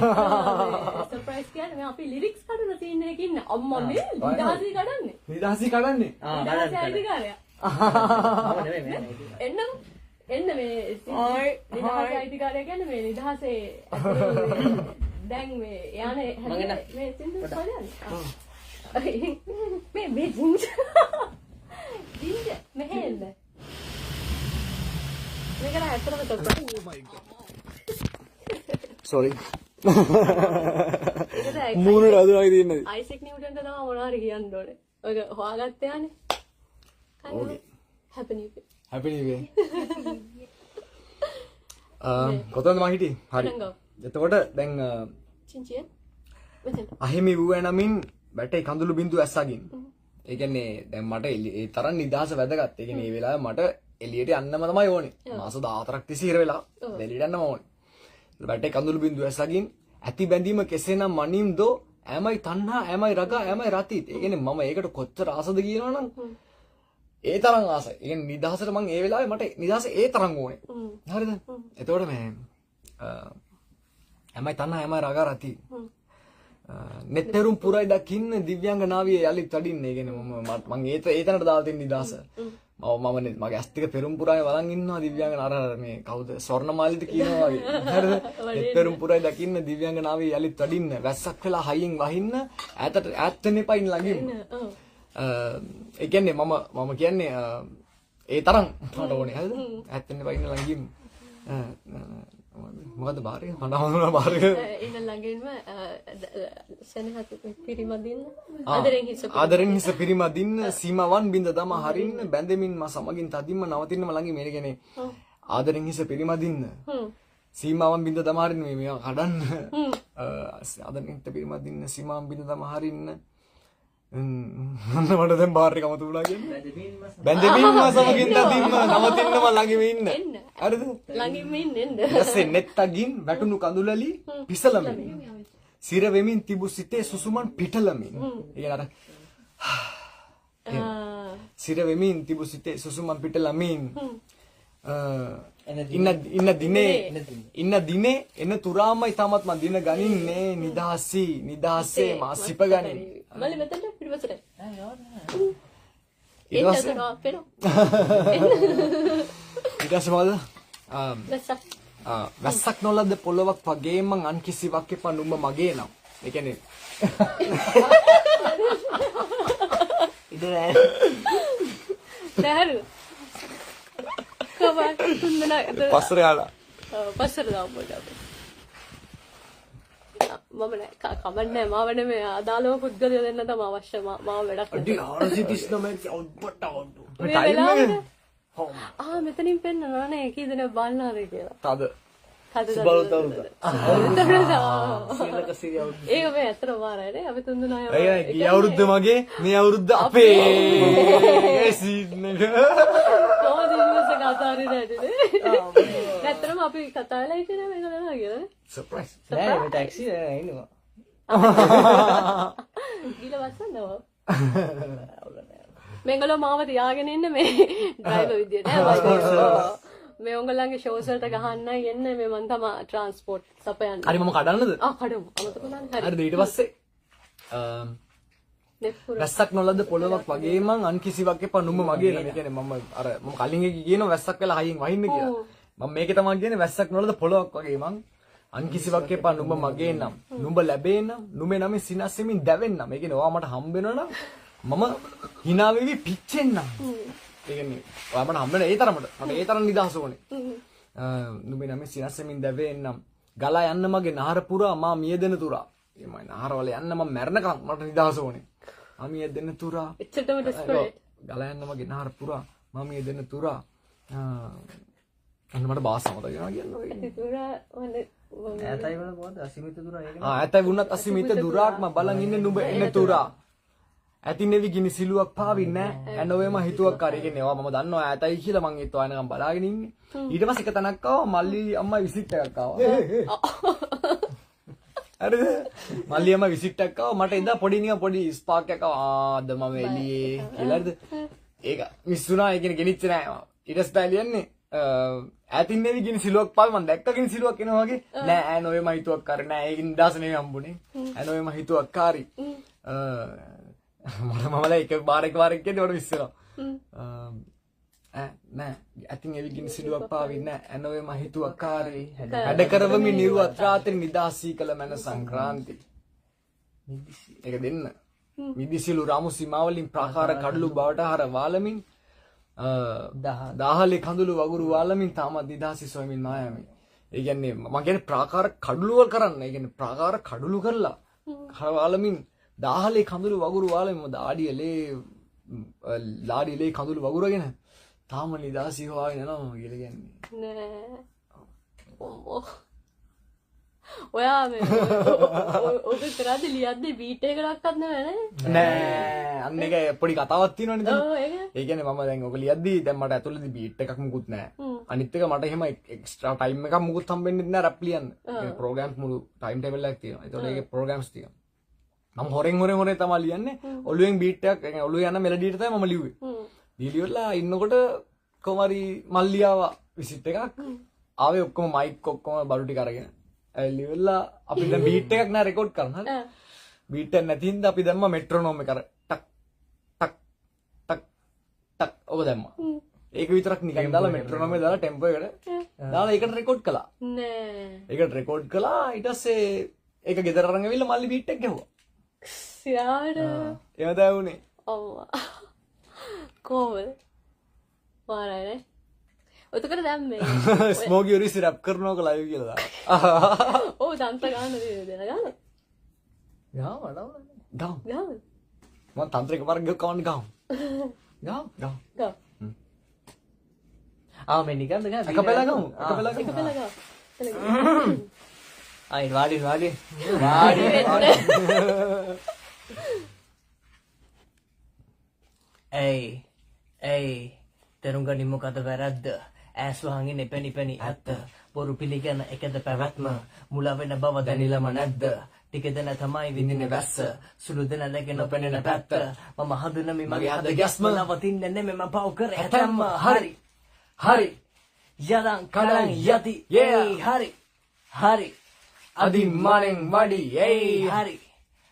සර්ප්‍රයිස් කියන්නේ මේ අපි ලිරික්ස් කඩන සීන් එකක ඉන්න අම්මා මේ නිදාසි කඩන්නේ නිදාසි කඩන්නේ නිදාසි අයිතිකාරයා එන්න මේ නිදාසි අයිතිකාරයා කියන්නේ මේ නිදාසේ දැන් මේ යන්නේ මේ සින්දු සොයන්නේ මේ ජින්ජර් මෙහෙන්න මේක නම් ඇත්තටම surprise oh my god sorry මූණට අදුරාගේ තියෙන්නේ අයිසෙක් නිව්ටන්ට තමයි මොනවා හරි කියන්න ඕනේ ඔයක හොයාගත්ත යන්නේ ඕකේ happy new year කොතනද මම හිටියේ හරි එතකොට දැන් චින්චිය අහිමි වූ නමින් බැටේ කඳුළු බිඳු ඇස්සගින් ඒ කියන්නේ දැන් මට ඒ තරම් නිදහස වැදගත් ඒ කියන්නේ මේ වෙලාවේ මට එළියට යන්නම තමයි ඕනේ මාස 14ක් තිස්සේ ඉර වෙලා එළියට යන්නම ඕනේ බැටේ කඳුළු බිඳු ඇස්සගින් ඇති බැඳීම කෙසේනම් මනින්දෝ ඈමයි තණ්හා ඈමයි රගා ඈමයි රතිත් ඒ කියන්නේ මම ඒකට කොච්චර ආසද කියනවනම් ඒ තරම් ආසයි ඒ කියන්නේ නිදහසට මම ඒ වෙලාවේ මට නිදහස ඒ තරම් ඕනේ හරිද එතකොට මේ ඈමයි තණ්හා ඈමයි රගා රතිත් නෙත්තරුම් පුරයි දකින්න දිව්‍යාංගනාවිය යලිත් වඩින්න ඒ කියන්නේ මම ඒ තැනට දාලා තියෙන නිදහස මම මගේ ඇස් ටික පෙරුම් පුරාවේ වරන් ඉන්නවා දිව්‍යාංගන අර මේ කවුද ස්වර්ණමාලිද කියනවා වගේ හරිද නෙත්තරුම් පුරයි දකින්න දිව්‍යාංගනාවිය යලිත් වඩින්න වැස්සක් වෙලා හයියෙන් වහින්න ඈතට ඈත් වෙන්න එපා ඉන්න ළඟින් ඒ කියන්නේ මම කියන්නේ ඒ තරම් මට ඕනේ හරිද ඈත් වෙන්න එපා ඉන්න ළඟින් මොකද බාරේ හඳුනා බාරේ ඉන්න ළඟින්ම සෙනහත් පිරිමදින්න ආදරෙන් හිස පිරිමදින්න සීමාවන් බින්ද දම හරින්න බැඳෙමින් මා සමගින් තදින්ම නවතින්නම ළඟින් මේ කියන්නේ ආදරෙන් හිස පිරිමදින්න සීමාවන් බින්ද දම හරින්න මේවා කඩන්න ආදරෙන් හිස පිරිමදින්න සීමාවන් බින්ද දම හරින්න මට දැන් බාරේ කමතු වුණා කියන්නේ බැඳෙමින් මා සමගින් තදින්ම නවතින්නම ළඟින් ඉන්න හරිද ළඟින්ම ඉන්න ඇසේ නෙත්තගින් වැටුණු කඳුලලි පිසලමින් සිර වෙමින් තිබු සිතේ සුසුමන් පිටලමින් ඒ අර සිර වෙමින් තිබු සිතේ සුසුමන් පිටලමින් ඉන්න දිනේ එන තුරාමයි තමත් මන් දින ගනින්නේ නිදහසේ මා සිප ගනින් මල්ලි මෙතනට පිටවසට ඊට පස්සේ මොකද වැස්සක් නොලද පොළොවක් වගේ මං අන් කිසිවක් එපා නුඹ මගේ නම් ඒ කියන්නේ ඉතින් දැරු කවර තුන්දෙනා පස්සට යාලා පස්සට දාමු පොඩ්ඩක් මම නෑ කමන්නේ මාව නෙමෙයි අදාළව පුද්ගලයෝ දෙන්න තමයි අවශ්‍ය මාව වැඩක් අඩි 439 අවුට්පුට් මෙතනින් පෙන්නනවා නේ කී දෙනෙක් බලනවාද කියලා තද ඒක මේ ඇත්තට වාරයිනේ අපි තුන් දෙනා ගිය අවුරුද්ද මගේ මේ අවුරුද්ද අපේ සීන් එක කොහොමද ඉන්නස කතාරි නැටනේ ඇත්තටම අපි කතා වෙලා ඉතින් මේක නේද කියලා සර්ප්‍රයිස් නෑ මේ ටැක්සි ඉන්නවා ගිල වස්සන්නව මෙංගලෝ මාව තියාගෙන ඉන්න මේ ඩ්‍රයිවර් විදියට මේ උංගලන්ගේ ෂෝස් වලට ගහන්නයි එන්නේ මේ මන් තමයි ට්‍රාන්ස්පෝර්ට් සපයන්නේ හරි මම කඩන්නද කඩමු අමතක වුණානේ හරිද ඊට පස්සේ වැස්සක් නොලද පොළොවක් වගේ මං අන් කිසිවක් එපා නුඹ මගේ නම කියන්නේ මම කලින් එක කියනවා වැස්සක් වෙලා හයියෙන් වහින්න කියලා මම මේකේ තමයි කියන්නේ වැස්සක් නොලද පොළොවක් වගේ මං අන් කිසිවක් එපා නුඹ මගේ නම් නුඹ ලැබේනම් නුඹේ නම සිනස්සෙමින් දැවෙන්නම් ඒ කියන්නේ ඔයා මට හම්බ වෙනවා නම් මම hina වෙවි පිච්චෙන්නම් ඒ කියන්නේ ඔයා මට හම්බ වෙන ඒ තරමට මට ඒ තරම් නිදහස ඕනේ නුඹේ නම සිනස්සෙමින් දැවෙන්නම් ගලා යන්න මගේ නහර පුරා මා මියදෙන තුරා එමයි නහරවල යන්න මම මැරෙනකම් මට නිදහස ඕනේ මා මියදෙන තුරා එච්චරම ඩෙස්පරේට් ගලා යන්න මගේ නහර පුරා මා මියදෙන තුරා අන්න මට බාස් සමතක වෙනවා කියන්නේ තුරා වනේ ඈතයි වල මොකද අසීමිත දුර ඒක ඇතයි වුණත් අසීමිත දුරාක්ම බලන් ඉන්නේ නුඹ එන්න තුරා ඇතිනෙවි ගිනි සිලුවක් පාවින්නේ ඇනෝවේම හිතුවක් කරේ කියන්නේ ඒවා මම දන්නවා ඇතයි කියලා මං ඒත් ඔයනකම් බලාගෙන ඉන්නේ ඊට පස්සේ එක තැනක් ආවා මල්ලි අම්මා විසිට් එකක් ආවා හරිද මල්ලි අම්මා විසිට් එකක් ආවා මට එදා පොඩි ස්පාක් එකක් ආවා ආද මම එළියේ කියලා හරිද ඒක මිස් වුණා ඒ කියන්නේ ගෙනිච්ච නෑ ඊට ස්ටයිල් යන්නේ ඇතිනෙවි ගිනි සිලුවක් පාවි මම දැක්ක ගිනි සිලුවක් එනවා වගේ නෑ ඇනෝවේම හිතුවක් කරේ නෑ ඒකින් දාස නෙවෙයි හම්බුනේ ඇනෝවේම හිතුවක් කාරි මමලා එක බාරක් කියන්නේ වඩ විශ්සනවා නෑ ඇතින් එවි ගිනි සිලුවක් පාවි නෑ ඇනෝවේම හිතුවක් කාරි වැඩ කරවමි නිරුවත් රාත්‍රී නිදාසී කළ මන සංක්‍රාන්ති ඒක දෙන්න විදිසිලු රාමු සීමාවලින් ප්‍රාකාර කඩලු බවට හර වාලමින් දාහලේ කඳුළු වගුරු වාලමින් තාමත් නිදාසි සොයමින් මායමි. ඒ කියන්නේ මම කියන්නේ ප්‍රාකාර කඩලු වල කරන්න. ඒ කියන්නේ ප්‍රාකාර කඩලු කරලා වාලමින් දාහලේ කඳුළු වගුරු වාලමින් ලාඩිලේ කඳුළු වගුරගෙන තාම නිදාසි හොයාගෙන යනවා මම කියලා කියන්නේ. නෑ. ඔයා මේ ඔබ කරාද ලියද්දි බීට් එකකටවත් නෙවෙයි නෑ අන්න එක පොඩි කතාවක් තියෙනවනේ දැන්. ඔව් ඒක. ඒ කියන්නේ මම දැන් ඔක ලියද්දි දැන් මට ඇතුළේදී බීට් එකක් මුකුත් නෑ. අනිත් එක මට එහෙම එක්ස්ට්‍රා ටයිම් එකක් මුකුත් හම්බෙන්නේ නැහැ රැප් ලියන්න. ඒ ප්‍රෝග්‍රෑම්ස් මුළු ටයිම් ටේබල් එකක් තියෙනවා. ඒතකොට ඒකේ ප්‍රෝග්‍රෑම්ස් තියෙනවා. මම හොරෙන් තමයි ලියන්නේ. ඔළුවෙන් බීට් එකක් ඒ කියන්නේ ඔළුවේ යන මෙලඩියට තමයි මම ලිව්වේ. ලියලා ඉන්නකොට කොමාරි මල්ලියාව විසිට් එකක් ආවේ ඔක්කොම මයික් ඔක්කොම බඩු ටික අරගෙන. ඇලිවෙලා අපි දැන් බීට් එකක් නෑ රෙකෝඩ් කරන්න හරි බීට් එක නැති හින්දා අපි දැම්මා මෙට්‍රොනෝම් එක අර ටක් ටක් ටක් ටක් ඔබ දැම්මා ඒක විතරක් නිකන් දාලා මෙට්‍රොනෝම් එක දාලා ටෙම්පෝ එකට දාලා ඒකට රෙකෝඩ් කළා නෑ ඒකට රෙකෝඩ් කළා ඊට පස්සේ ඒක ගෙදර අරන් ඇවිල්ලා මල්ලි බීට් එක ගැහුවා සියාට එහෙම තමයි වුනේ අම්මා කොහොමද වාරයි ඔතකට දැන් මේ ස්මෝකි ඔරිසි රැප් කරනවක ලයිව් කියලා දාලා ඔව් තන්ත්‍ර ගන්න දෙන ගන්න ගාව මම තන්ත්‍රික වර්ග කවන්න ගාව මේ නිකන්ද ගන්න එකපෙලා ගමු ආයි වාඩි ඇයි තරුංග නිමොකද වැරද්ද ඇස් වහගෙන එපැණි ඇත්ත බොරු පිළිගන්න එකද පැවැත්ම මුල වෙන බව දැනිලම නැද්ද ටික දෙන තමයි විඳින වැස්ස සුළු දෙන ලැගෙන පෙනෙන පැත්ත මම හඳුනමි මගේ හද ගැස්ම නවතින්නේ නෙමෙයි මම පව් කර හැතැම්ම හරි යදන් කඩන් යති හරි අදිමානෙන් වඩි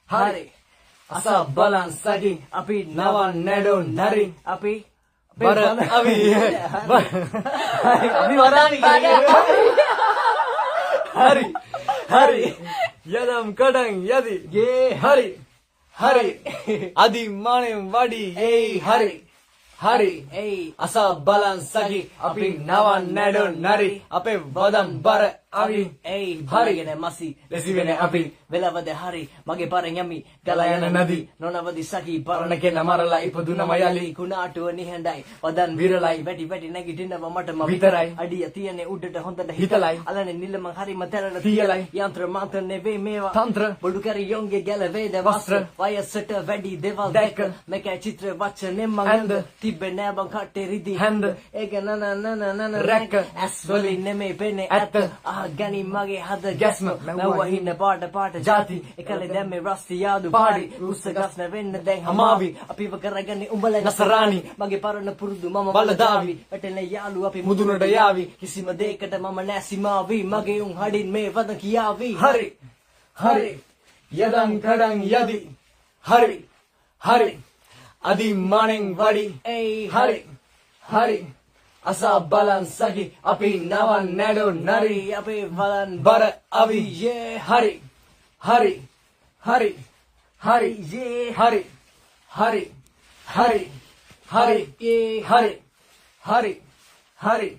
හරි අස බලන් සගින් අපි නවන් නැඩොන් නරි අපි බර අවි වරානි හරි යදම් කඩන් යදි හරි අදිමානෙන් වඩි හරි අස බලන් සගි අපි නවන් නැඩොන් නරි අපේ වදම් බර අවි ඒ හරිගෙන මසි ලෙසි වෙන අපි වෙලවද හරි මගේ පරෙන් යමි ගලා යන නදී නොනවදි සකි පරණ කෙන මරලා ඉපදුනම යලි කුණාටුව නිහඬයි වදන් විරලයි වැටි වැටි නැගිටිනව මටම විතරයි අඩිය තියන්නේ උඩට හොඳට හිතලයි අලනේ නිලම හරිම තැනට තියලයි යන්ත්‍ර මාත්‍ර නෙවෙයි මේවා තන්ත්‍ර බොඩු කැරියොන්ගේ ගැලවේද වස්ත්‍ර වයසට වැඩි දේවල් දැක මේකයි චිත්‍ර වචනේ මංග තිබ්බේ නෑ බං කට්ටේ රිදි හැන්ද ඒක නන රැක ඇස් වලින් නෙමෙයි පෙන්නේ ඇත්ත ආ ගනි මගේ හද ගැස්ම මැව්වා හින්න පාට ජාති එකලේ දැම්මේ රස්ති යාදු පාඩි රුස්ස ගස් නැවෙන්න දැන් හමාවි අපිව කරගන්නේ උඹලා නසරානි මගේ පරණ පුරුදු මම බලදාවි වැටෙන යාළු අපි මුදුනට යාවි කිසිම දෙයකට මම නැසිමාවි මගේ උන් හඩින් මේ වද කියාවි හරි හරි යදන් කඩන් යදි හරි හරි අදි මනෙන් වඩි ඒ හරි හරි අසා බලන් සකි අපි නවන් නැඩු නරි අපේ වලන් බර අවි යේ හරි හරි හරි හරි යේ හරි හරි හරි හරි යේ හරි හරි හරි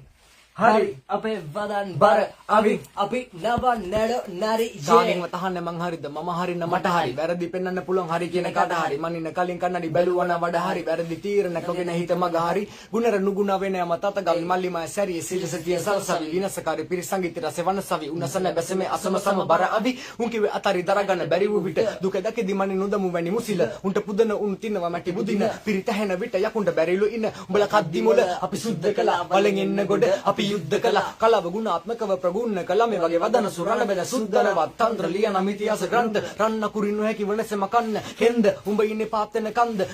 හරි අපේ වදන් බර අවි අපි නවන් නැඩ නරි කාගෙන් වතහන්නේ මං හරිද මම හරින මට හරි වැරදි පෙන්වන්න පුළුවන් හරි කියන කට හරි මනින්න කලින් කන්නඩි බැලුවන වඩා හරි වැරදි තීරණ කොගෙන හිත මග හරි ගුණර නුගුණ වෙන යම තත ගල් මල්ලි මා සැරිය සිලසතිය සල්සවි විනසකාරී පිරිසංගීත රස වනසවි උනසන බැසමේ අසම සම බර අවි උන් කිව්වේ අතරි දරගන්න බැරි වූ විට දුක දකෙදි මනි නුදමු වැනි මුසිල උන්ට පුදන උන් තිනවා මැටි බුදින පිරිතැහෙන විට යකුන්ට බැරිලු ඉන්න උඹලා කද්දි මොල අපි සුද්ධ කළා වලෙන් එන්න ගොඩ අපි යුද්ධ කළා කලව ගුණාත්මකව ප්‍රගුණ කළා මේ වගේ වදන සුරණ බෙද සුද්ධරවත් තන්ත්‍ර ලියන මිතිහාස ග්‍රන්ථ රන්න කුරින් හැකි වෙනසම කන්න කෙන්ද උඹ ඉන්නේ පාත් වෙන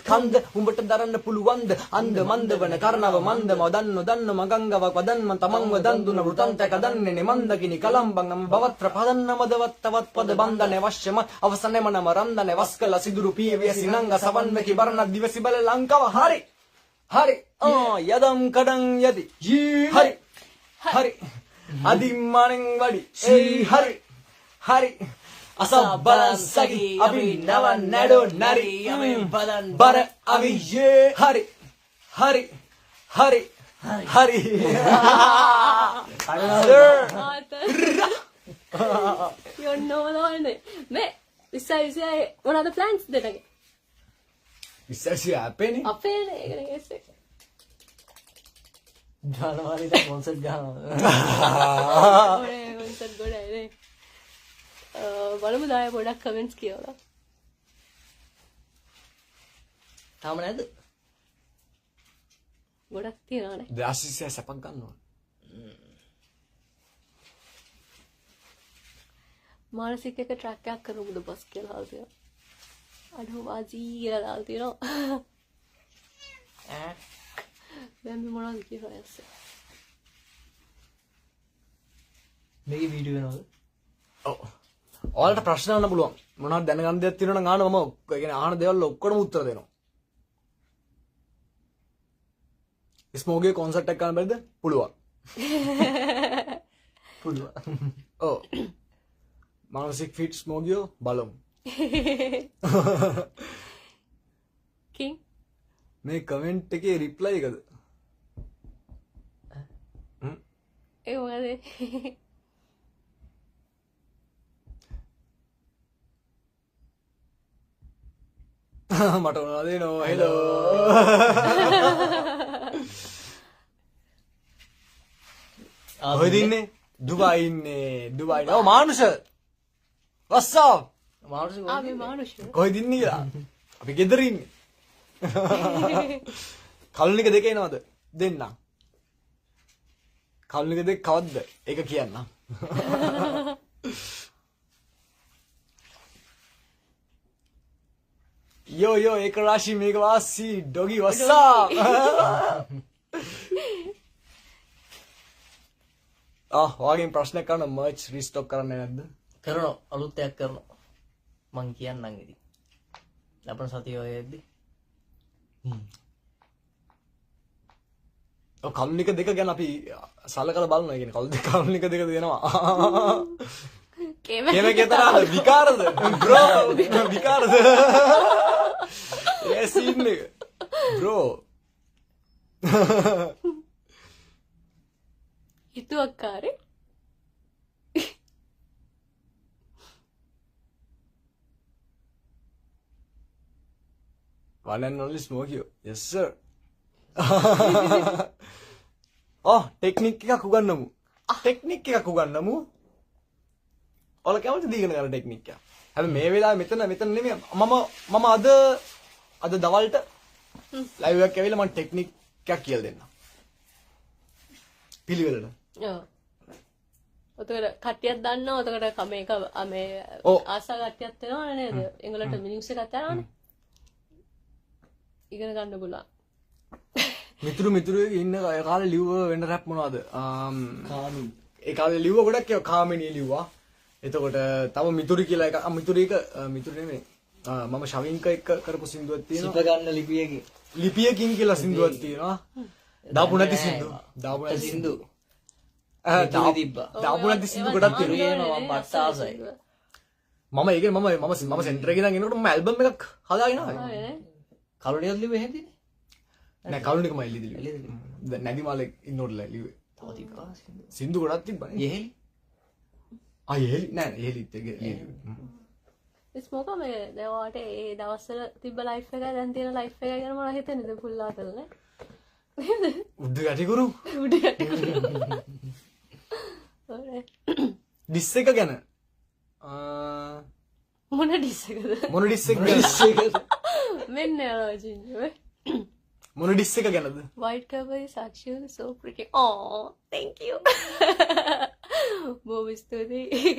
කන්ද උඹට දරන්න පුළුවන්ද අන්ද මන්ද වන කරනව මන්ද මදන්න මගංගව වදන්ම තමන්ව දන් දුන වෘතන්තක දන්නේ නෙමන්දකිනි කලම්බංගම බවත්‍ර පදන්නමදවත් තවත් පද බන්ධන අවශ්‍යම අවසනෙම නම රන්දන වස්කල සිදුරු පියවිය සිනංග සවන්මකි බරණ දිවසි බල ලංකව හරි හරි යදම් කඩන් යදි හරි හරි අදිම්මනෙන් වඩි ඒ හරි හරි අසා බලන් සකි අපි නවන් නැඩු නරි අපේ වදන් බර අවි යේ හරි හරි හරි හරි You know the me. Besides, what are the plans that I විශේෂය අපේනේ අපේ ඒකනේ ඒසේ. ජනවාරිට කොන්සර්ට් ගහනවා ඔය කොන්සර්ට් ගොඩයි නේ. බලමු දාය පොඩක් කමෙන්ට්ස් කියවලා. තාම නැද්ද ගොඩක් තියනවානේ. දාසිසිය සපක් ගන්නවා මානසික එක ට්‍රැක් එකක් කරමුද බස් කියලා හල් තියෙනවා. අඩෝ වාජී කියලා දාලා තියෙනවා. දැන් මේ මොනවද කියලා ඇස්සේ. මේකේ වීඩියෝ වෙනවද ඔව් ඔයාලට ප්‍රශ්න අහන්න පුළුවන් මොනවද දැනගන්න දෙයක් තියෙනවා නම් අහන්න මම ඒ කියන්නේ අහන දේවල් ඔක්කොම උත්තර දෙනවා ස්මෝගේ කොන්සර්ට් එකක් ගන්න බැරිද පුළුවන් ඔව් මානසික ෆිට් ස්මෝගියෝ බලමු කිං මේ කමෙන්ට් එකේ රිප්ලයි එකද ඒ මොකද මට මොනවද දෙනෝ හෙලෝ කොහෙද ඉන්නේ දුබයි ඉන්නේ දුබයි ඔව් මානුෂ what's up මානුෂ මේ මානුෂ කොහෙද ඉන්නේ කියලා අපි ගෙදර ඉන්නේ කලුනික දෙක එනවද දෙන්නම් කලුනික දෙක කවද්ද ඒක කියන්නම් යෝ ඒක රාශි මේක වාසි ඩොගි what's up ඔයාගෙන් ප්‍රශ්නයක් කරන්න මර්ච් රීස්ටොක් කරන්නේ නැද්ද කරනවා අලුත් එකක් කරනවා මං කියන්නම් ඉතින් ලබන සතිය ඔයදී කලුනික දෙක ගැන අපි සලකලා බලනවා කියන්නේ කලුනික දෙක දෙනවා කේම කෙතරාද විකාරද බ්‍රෝ විකාරද ඒ සීන් එක බ්‍රෝ හිතුවක්කාරේ one and only Smokey. Yes sir. Technique එකක් උගන්වමු. ටෙක්නික් එකක් උගන්වමු. ඔයාලා කැමතිද ඉගෙන ගන්න ටෙක්නික් එක? හැබැයි මේ වෙලාවේ මෙතන නෙමෙයි මම අද දවල්ට ලයිව් එකක් ඇවිල්ලා මම ටෙක්නික් එකක් කියලා දෙන්නම්. පිළිවෙලට. ඔව්. ඔතකොට කට්ටියක් දන්නවා. ඔතකොට මේක මේ ආසා කට්ටියක් වෙනවනේ නේද? එංගලන්ත මිනිස්සු එකක් යනවනේ. ඉගෙන ගන්න පුළුවන්. මිතුරු ඉන්න කාලේ ලිව්ව වෙන රැප් මොනවද? කාමිනි. ඒ කාලේ ලිව්ව ගොඩක් ඒවා කාමිනි ලිව්වා. එතකොට තව මිතුරු කියලා එකක් මිතුරු නෙමෙයි. මම ශවින්ක එක්ක කරපු සින්දුවක් තියෙනවා. සිප ගන්න ලිපියකින් කියලා සින්දුවක් තියෙනවා. දාපු නැති සින්දු. දාපු නැති සින්දු ගොඩක් තියෙනවා. මම පට්ටාසයි. මම ඒක මම සෙන්ටර් එකේ ඉඳන් එනකොට මම ඇල්බම් එකක් හදාගෙන ආවා. කලුණියක් ලිව්වේ හැදිනේ. නෑ කවුරුන් එක මම එළිදි. දැන් නැදි මාලේ ඉන්නෝට ලිව්වේ. තව තිබ්බා සින්දු ගොඩක් තිබ්බනේ. යෙහෙලි. යෙහෙලි නෑ යෙහෙලිත් එක ලිව්වේ. ස්මෝක මේ දැන් ඔයාට ඒ දවස්වල තිබ්බ ලයිෆ් එක දැන් තියෙන ලයිෆ් එක ගැන මොනවද හිතෙන්නේද පුල්ලාතල නේ? උඩ ගැටිකුරු. උඩ ගැටිකුරු. ඩිස් එක ගැන. මොන ඩිස් එකද? මොන ඩිස් එකද? මෙන්න යනවා ජින්ජෝ. මොන ඩිස් එක ගැනද? White cover is actually so pretty. Oh, thank you. බොහොම ස්තුතියි.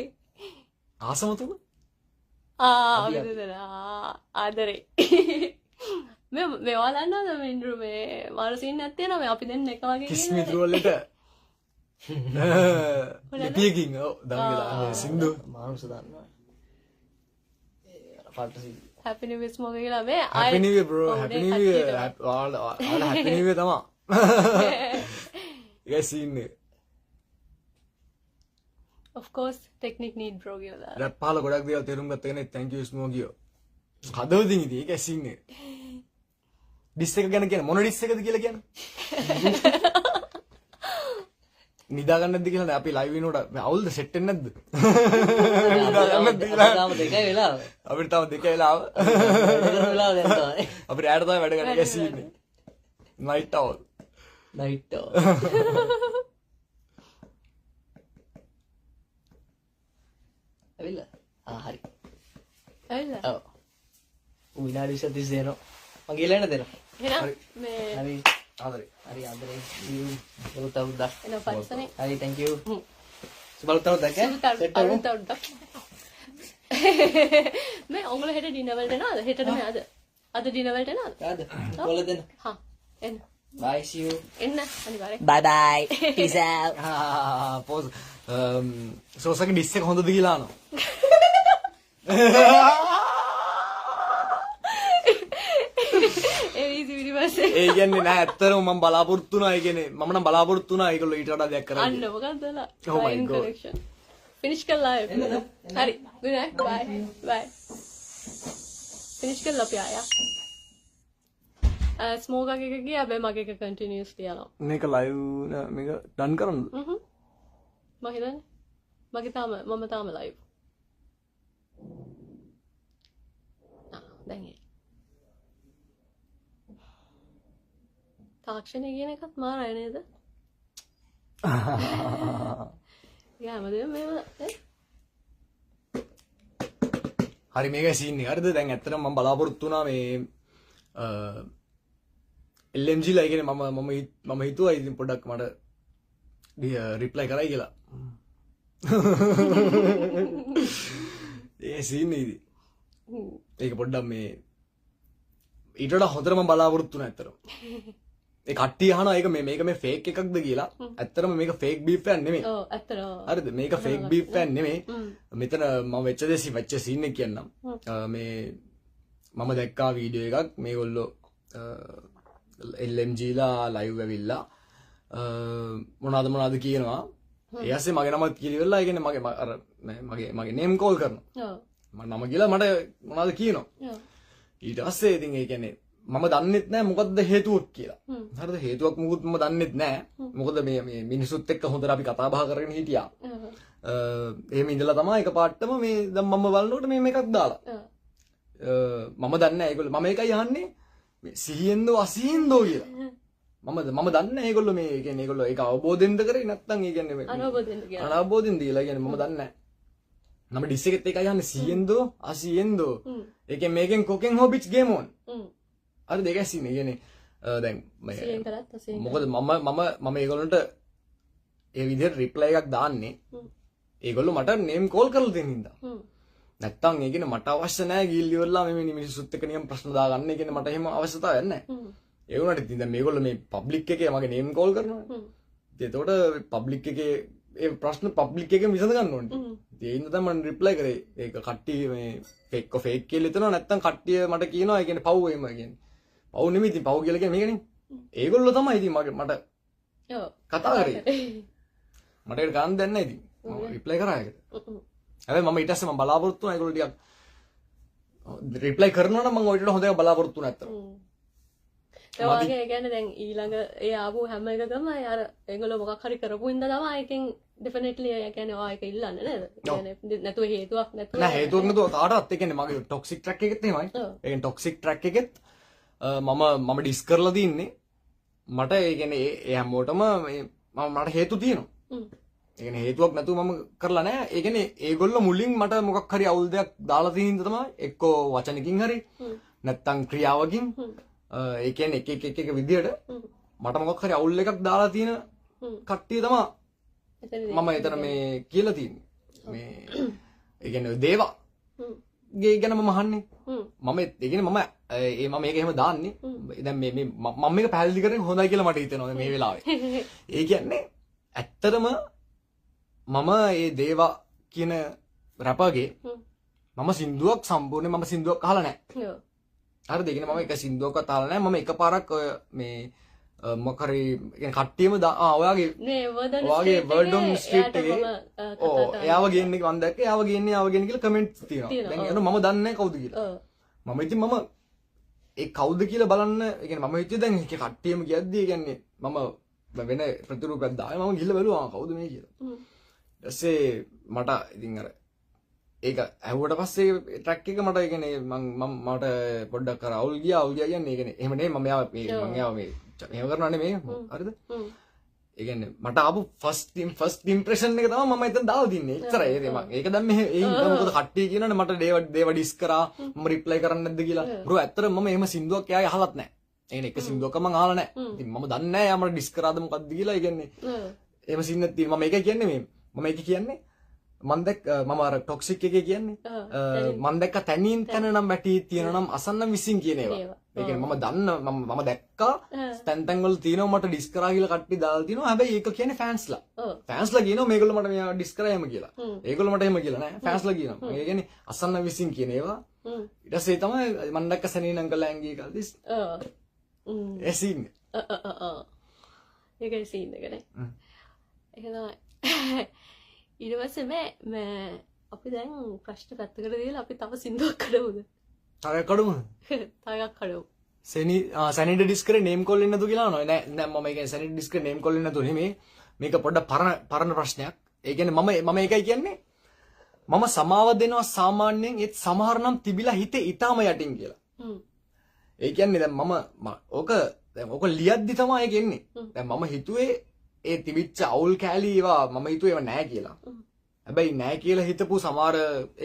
ආසම තුන? ආදරේ. මේ ඔයාලා දන්නවද මින්ඩු මේ මානසින් නැත්තේ නෝ මේ අපි දෙන්න එක වගේ කිස් මිතුරු වලට ලිපියකින් දඟලා සින්දු මානුස දන්නවා. පල්ට සින්දු. Happy New Year smoke කියලා මේ Happy New Year bro. Happy New Year. ඔයාලා Happy New Year තමයි. You guys seen it? of course technique need bro කියලා. රැප් පහල ගොඩක් දේවල් තේරුම් ගත්ත කෙනෙක් thank you Smokey. හදවතින් ඉතින් ඒක ඇසින්නේ. ඩිස් එක ගැන කියන මොන ඩිස් එකද කියලා කියන්නේ? නිදා ගන්න නැද්ද කියලා අපි ලයිව් වෙනකොට අවුල්ද සෙට් වෙන්නේ නැද්ද? නිදා ගන්න නැද්ද කියලා? තාම දෙකයි වෙලාව. අපිට තව දෙක වෙලාව. වෙලාව දැන් තමයි. අපි රැයට තමයි වැඩ කරන්නේ ඇසින්නේ. night owl. නයිට්. ඇවිල්ලා. හරි. ඇවිල්ලා. ඔව්. විනාඩි 20 30 දෙනවා. මම ගිහලා එන්න දෙනවා. එහෙනම් මේ හරි. ආදරේ. හරි ආදරේ. සුබ උදා. එන පස්සනේ. හරි thank you. සුබ උදා දැක්ක? සෙට් අරුතවුඩක්. මේ ඔයගොල්ලෝ හෙට ඩිනර් වලට එනවද? හෙටද මේ අද? අද ඩිනර් වලට එනවද? ආද. කොල්ල දෙන්න. හා එන්න. bye see you. එන්න අනිවාර්යෙන්. bye bye. peace out. පොස් සෝසගේ ඩිස් එක හොඳද කියලා අහනවා. ඒ වීසි විදිපස්සේ. ඒ කියන්නේ නෑ ඇත්තටම මම බලාපොරොත්තු වුණා. ඒ කියන්නේ මම නම් බලාපොරොත්තු වුණා ඒගොල්ලෝ ඊට වඩා දෙයක් කරන්න. අන්න මොකක්දලා? Oh my God. correction. finish කළා. හරි. good night. bye. bye. finish කළා අපි ආයා. ස්මෝක් එක ගියා. හැබැයි මගේ එක continuously යනවා. මේක ලයිව් මේක ඩන් කරන්නද? මම හිතන්නේ මම තාම live. දැන් තාක්ෂණය කියන එකත් මාරයි නේද? හැමදේම මේව හරි මේකයි සීන් එක. හරිද? දැන් ඇත්තටම මම බලාපොරොත්තු වුණා මේ LMG ලා කියන්නේ මම හිතුවා ඉතින් පොඩ්ඩක් මට රිප්ලයි කරයි කියලා. ඒ සීන් එකේදී ඒක පොඩ්ඩක් මේ ඊට වඩා හොඳට මම බලාපොරොත්තු වුණා ඇත්තටම. ඒ කට්ටිය අහනවා ඒක මේක මේ ෆේක් එකක්ද කියලා. ඇත්තටම මේක ෆේක් බීෆ් එකක් නෙමෙයි. ඔව් ඇත්තටම. හරිද? මේක ෆේක් බීෆ් එකක් නෙමෙයි. මෙතන මම වෙච්ච සීන් එක කියන්නම්. මේ මම දැක්කා වීඩියෝ එකක් මේගොල්ලෝ LMG ලා ලයිව් ඇවිල්ලා මොනවාද කියනවා. ඒ ඇස්සේ මගේ නමත් කිලිවෙලා ඒ කියන්නේ මගේ නේම් කෝල් කරනවා. ඔව්. මම නම කියලා මට මොනවද කියනවා. ඔව්. ඊට පස්සේ ඉතින් ඒ කියන්නේ මම දන්නෙත් නෑ මොකද්ද හේතුවක් කියලා. හරිද? හේතුවක් මොකුත් මම දන්නෙත් නෑ. මොකද මේ මිනිසුත් එක්ක හොඳට අපි කතා බහ කරගෙන හිටියා. එහෙම ඉඳලා තමයි එකපාරටම මේ දැන් මම බලනකොට මේ මේකක් දාලා. මම දන්නේ නෑ ඒගොල්ලෝ මම ඒකයි අහන්නේ සිහියෙන්ද අසිහියෙන්දෝ කියලා. මම දන්නේ ඒගොල්ලෝ මේ කියන්නේ ඒගොල්ලෝ ඒක අවබෝධෙන්ද කරේ නැත්නම් ඒ කියන්නේ අනවබෝධෙන්ද කියලා. අනවබෝධෙන්ද කියලා කියන්නේ මම දන්නේ නැහැ. මම ඩිස් එකෙත් එකයි යන්නේ සිහියෙන්දෝ අසිහියෙන්දෝ. ඒකෙන් මේකෙන් කොකෙන් හෝ බිච් ගේම් ඔන්. අර දෙක ඇසිනේ කියන්නේ දැන් සියෙන් කරත් අසියෙන්. මොකද මම ඒගොල්ලන්ට ඒ විදිහට රිප්ලයි එකක් දාන්නේ ඒගොල්ලෝ මට නේම් කෝල් කරලා දෙන හින්දා. නැත්තම් ඒ කියන්නේ මට අවශ්‍ය නැහැ ගිල්ලි ඉවරලා මේ මිනිස්සුත් එක්ක නිකන් ප්‍රශ්න දාගන්න. ඒ කියන්නේ මට එහෙම අවශ්‍යතාවයක් නැහැ. ඒ වුණාට ඉතින් දැන් මේගොල්ලෝ මේ පබ්ලික් එකේ මගේ නේම් කෝල් කරනවා. ඉතින් එතකොට පබ්ලික් එකේ ඒ ප්‍රශ්න පබ්ලික් එකේ විසඳ ගන්න ඕනේ. ඉතින් ඒ හින්දා මම රිප්ලයි කරේ. ඒක කට්ටිය මේ ෆේක් කියලා හිතනවා නැත්තම් කට්ටිය මට කියනවා ඒ කියන්නේ පව් එහෙම කියන්නේ. පව් නෙමෙයි ඉතින් පව් කියලා කියන්නේ මේකනේ. ඒගොල්ලෝ තමයි ඉතින් මට කතා කරේ. මට ඒක ගන්න දෙන්නේ නැහැ ඉතින්. මම රිප්ලයි කරා ඒකට. හැබැයි මම ඊට පස්සේ මම බලාපොරොත්තු වුණා ඒගොල්ලෝ ටිකක් රිප්ලයි කරනවා නම් මම ඔයිට හොඳට බලාපොරොත්තු වුණා ඇත්තට. ඒ වගේ ඒ කියන්නේ දැන් ඊළඟ ඒ ආපු හැම එකකම අර ඒගොල්ලෝ මොකක් හරි කරපු ඉඳ තමයි ඒකෙන් ඩෙෆිනට්ලි ඒ කියන්නේ ඔය එක ඉල්ලන්නේ නේද? කියන්නේ නැතුව හේතුවක් නැතුව නෑ හේතුවක් නැතුව කාටවත් ඒ කියන්නේ මගේ ටොක්සික් ට්‍රැක් එකෙත් එහෙමයි. ඒ කියන්නේ ටොක්සික් ට්‍රැක් එකෙත් මම ඩිස් කරලා තින්නේ මට ඒ කියන්නේ ඒ හැමෝටම මට හේතු තියෙනවා. ඒ කියන්නේ හේතුවක් නැතුව මම කරලා නෑ. ඒ කියන්නේ ඒගොල්ලෝ මුලින් මට මොකක් හරි අවුල් දෙයක් දාලා තියෙන හින්දා තමයි එක්කෝ වචනකින් හරි නැත්තම් ක්‍රියාවකින් ඒ කියන්නේ එක විදියට මට මොකක් හරි අවුල් එකක් දාලා තියෙන කට්ටිය තමයි මම එතන මේ කියලා තියෙන්නේ. මේ ඒ කියන්නේ දේවා ගේ ගැන මම අහන්නේ. මම ඒ කියන්නේ මම මේක එහෙම දාන්නේ. දැන් මේ මම මේක පැහැදිලි කරන්නේ හොඳයි කියලා මට හිතෙනවා මේ වෙලාවේ. ඒ කියන්නේ ඇත්තටම මම ඒ දේවා කියන රැපර්ගේ මම සින්දුවක් සම්පූර්ණයෙන් මම සින්දුවක් අහලා නැහැ. හරිද? ඒ කියන්නේ මම එක සින්දුවක්වත් අහලා නැහැ. මම එකපාරක් ඔය මේ මොකක් හරි කියන්නේ කට්ටියම ඔයාගේ වර්ඩන් ස්ට්‍රීට් එකේ එයාව ගේන්නේ මම දැක්ක එයාව ගේන්නේ කියලා කමෙන්ට්ස් තියෙනවා. දැන් ඒක මම දන්නේ නැහැ කවුද කියලා. මම ඉතින් මම ඒ කවුද කියලා බලන්න ඒ කියන්නේ මම හිතුවේ දැන් ඒක කට්ටියම කියද්දි ඒ කියන්නේ මම වෙන ප්‍රතිරූපයක් දාලා මම ගිහලා බැලුවා කවුද මේ කියලා. ඊට පස්සේ මට ඉතින් අර ඒක ඇහුවට පස්සේ ට්‍රැක් එක මට ඒ කියන්නේ මට පොඩ්ඩක් අර අවුල් ගියා කියන්නේ ඒ කියන්නේ එහෙම නෙමෙයි මම යාව මේ එහෙම කරනවා නෙමෙයි හරිද? ඒ කියන්නේ මට ආපු ෆස්ට් ඉම්ප්‍රෙෂන් එක තමයි මම එතන දාලා තින්නේ. එච්චරයි. ඒක දැන් මේ මොකද කට්ටිය කියනවනේ මට දේව ඩිස් කරා මම රිප්ලයි කරන්නේ නැද්ද කියලා. බ්‍රෝ ඇත්තට මම එහෙම සින්දුවක් එයාගේ අහලත් නැහැ. ඒ කියන්නේ එක සින්දුවක් මම අහලා නැහැ. ඉතින් මම දන්නේ නැහැ යා මට ඩිස් කරාද මොකද්ද කියලා. ඒ කියන්නේ එහෙම සින්නක් තියෙනවා. මම ඒක කියන්නේ මම ඒක කියන්නේ මම අර ටොක්සික් එකේ කියන්නේ මම දැක්ක තනින් තන නම් වැටි තියෙනවා නම් අසන්න මිසින් කියන ඒවා. ඒ කියන්නේ මම දැක්කා තැන් වල තියෙනවා මට ඩිස් කරා කියලා කට්ටිය දාලා තියෙනවා. හැබැයි ඒක කියන්නේ ෆෑන්ස්ලා. ෆෑන්ස්ලා කියනවා මේගොල්ලෝ මට මෙයා ඩිස් කරා එහෙම කියලා. ඒගොල්ලෝ මට එහෙම කියලා නෑ. ෆෑන්ස්ලා කියනවා. ඒ කියන්නේ අසන්න මිසින් කියන ඒවා. ඊට පස්සේ තමයි මම දැක්ක සනීන අංකල් ඇංගී කල්දිස්. ඒ සීන්. ඒකයි සීන් එක නේ. ඒක තමයි. ඊට පස්සේ මේ අපි දැන් ප්‍රශ්න පැත්තකට දාලා අපි තව සින්දුවක් කඩමුද? තව කඩමුද? තව කඩමු. සැනිට ඩිස් කරේ නේම් කෝල් වෙන්නේ නැතු කියලා නෝ. නෑ මම ඒ කියන්නේ සැනිට ඩිස් කරේ නේම් කෝල් වෙන්නේ නැතු නෙමෙයි. මේක පොඩ්ඩක් පරණ ප්‍රශ්නයක්. ඒ කියන්නේ මම ඒකයි කියන්නේ මම සමාව දෙනවා සාමාන්‍යයෙන් ඒත් සමහර නම් තිබිලා හිතේ ඊටාම යටින් කියලා. ඒ කියන්නේ දැන් මම ඕක ලියද්දි තමයි ඒක එන්නේ. දැන් මම හිතුවේ ඒ තිබිච්ච අවුල් කෑලි ඒවා මම හිතුවේ ඒවා නෑ කියලා. හැබැයි නෑ කියලා හිතපු සමහර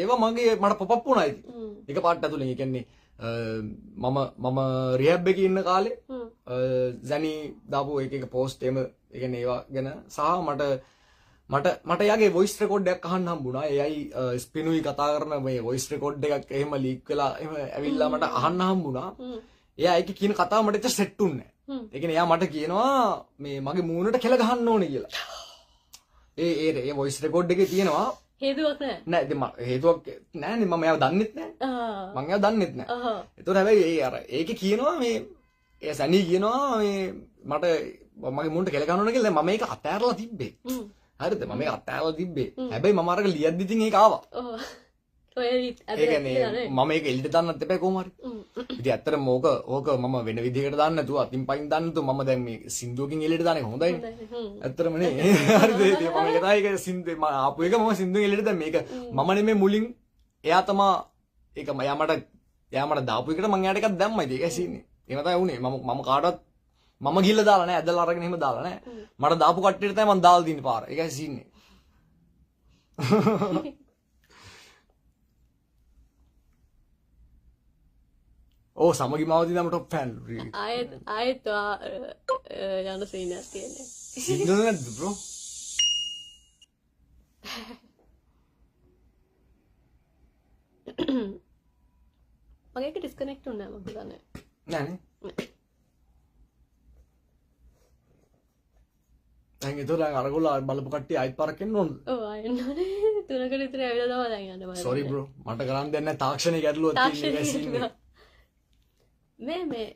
ඒවා මට පොප් වුණා ඉතින්. එක පාට ඇතුලෙන් ඒ කියන්නේ මම රිහැබ් එකේ ඉන්න කාලේ ජැනි දාපු එක පෝස්ට් එහෙම ඒ කියන්නේ ඒවා ගැන සහ මට යාගේ වොයිස් රෙකෝඩ් එකක් අහන්න හම්බුණා. එයයි ස්පිනුයි කතා කරන මේ වොයිස් රෙකෝඩ් එකක් එහෙම ලීක් වෙලා එහෙම ඇවිල්ලා මට අහන්න හම්බුණා. එයා ඒක කියන කතාව මට ඇත්ත සෙට් උන්නේ නැහැ. ඒ කියන්නේ එයා මට කියනවා මේ මගේ මූණට කෙල ගහන්න ඕනේ කියලා. ඒ වොයිස් රෙකෝඩ් එකේ තියෙනවා හේතුවක් නැහැ. නෑ ඉතින් හේතුවක් නෑනේ මම එයාව දන්නෙත් නෑ. මම එයාව දන්නෙත් නෑ. ඒතකොට හැබැයි ඒකේ කියනවා මේ ඒ සනී කියනවා මේ මට මගේ මූණට කෙල ගහන්න ඕනේ කියලා. මම මේක අතෑරලා තිබ්බේ. හරිද? මම මේක අතෑරලා තිබ්බේ. හැබැයි මම අරක ලියද්දි ඉතින් ඒක ආවා. මම ඒක එළියට දාන්නත් එපා කොහොම හරි. ඉතින් ඇත්තටම ඕක මම වෙන විදිහකට දාන්න නැතුව අතින් පයින් දාන්න නැතුව මම දැන් මේ සින්දුවකින් එළියට දාන එක හොඳයිනේ. ඇත්තටම නේ. හරිද? ඉතින් මම ඒක තමයි ඒක සින්දුවේ මම ආපු එක මම සින්දුවෙන් එළියට දැන් මේක මම නෙමෙයි මුලින් එයා තමයි ඒක එයා මට දාපු එකට මම එයාට එකක් දැම්මා. ඉතින් ඒකයි සීන්නේ. එහෙම තමයි වුනේ. මම කාටවත් මම ගිහලා දාලා නැහැ. ඇදලා අරගෙන එහෙම දාලා නැහැ. මට දාපු කට්ටියට තමයි මම දාලා දින්නේ පාර. ඒකයි සීන්නේ. ඕ සමගි මාවදී නම් ටොප් ෆෑන්. ආයෙත් යන සීනයක් තියෙන්නේ. සිග්නල් නැද්ද බ්‍රෝ? මගේ එක ඩිස්කනෙක්ට් වුණා මම හිතන්නේ. නෑනේ. දැන් ඒතර අරගොල්ලෝ බලපු කට්ටිය ආයිත් පාරක් එන්න ඕනද? ඔව් ආයෙත් නෝනේ 3කට විතර ඇවිල්ලා තමයි දැන් යන්න බෑ. Sorry bro. මට කරන්න දෙන්නේ නැහැ තාක්ෂණික ගැටලුවක් තියෙන එක සීන්නේ. මේ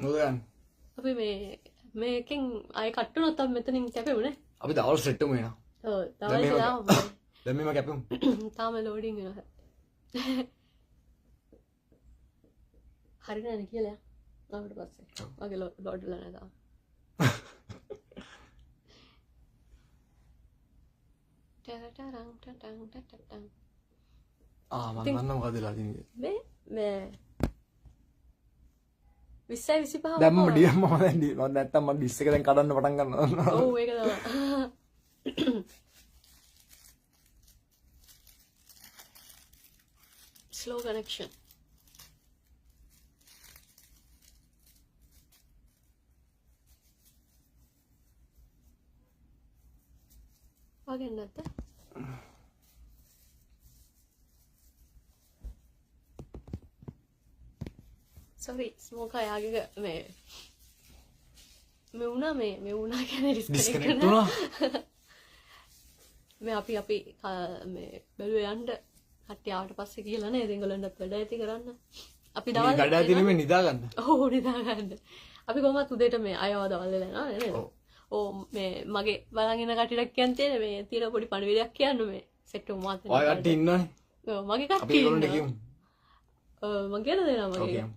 නෝදයන්. අපි මේකෙන් ආයෙ කට්ටුනොත් අපි මෙතනින් කැපෙමුනේ. අපි දවල් සෙට් වෙමු එනවා. ඔව් දැන් තමයි මේව- දාමු. දැන් මේව කැපෙමු. තාම ලෝඩින් වෙනවා. හරි නෑනේ කියලා. ආවට පස්සේ. මගේ ලෝඩ් වෙලා නෑ තාම. ටරටරං ටටං ටටටං. මම දන්නවා මොකද වෙලා තියෙන්නේ. මේ 20 25 දැන් මම ඩියම් මම දැන් මම නැත්තම් මම ඩිස් එක දැන් කඩන්න පටන් ගන්නවා. ඔව් ඒක තමයි. slow connection. වගේ නැත්ද? sorry smoke ආගේ මේ වුණා කියන්නේ ඩිස්කනෙක්ට් disconnect වුණා. මේ අපි මේ බැලුවේ යන්න කට්ටිය ආවට පස්සේ කියලා නේද ඒගොල්ලන්ට වැඩ ඇති කරන්න. අපි මේ ගඩ ඇති නෙමෙයි නිදා ගන්න. ඔව් නිදා ගන්න. අපි කොහොමද උදේට මේ අයව දවල් වෙලා යනවා නේද? ඔව්. ඕ මේ මගේ බලන් ඉන්න කට්ටියක් කියන් තියෙන මේ තියෙන පොඩි පණිවිඩයක් කියන්න මේ සෙට් එක මාත් ඔය කට්ටිය ඉන්නවනේ. ඔව් මගේ අපි කට්ටිය ඒගොල්ලන්ට ඉන්නවා. කියමු. මම කියලා දෙනවා ඔව් මගේ. කියමු.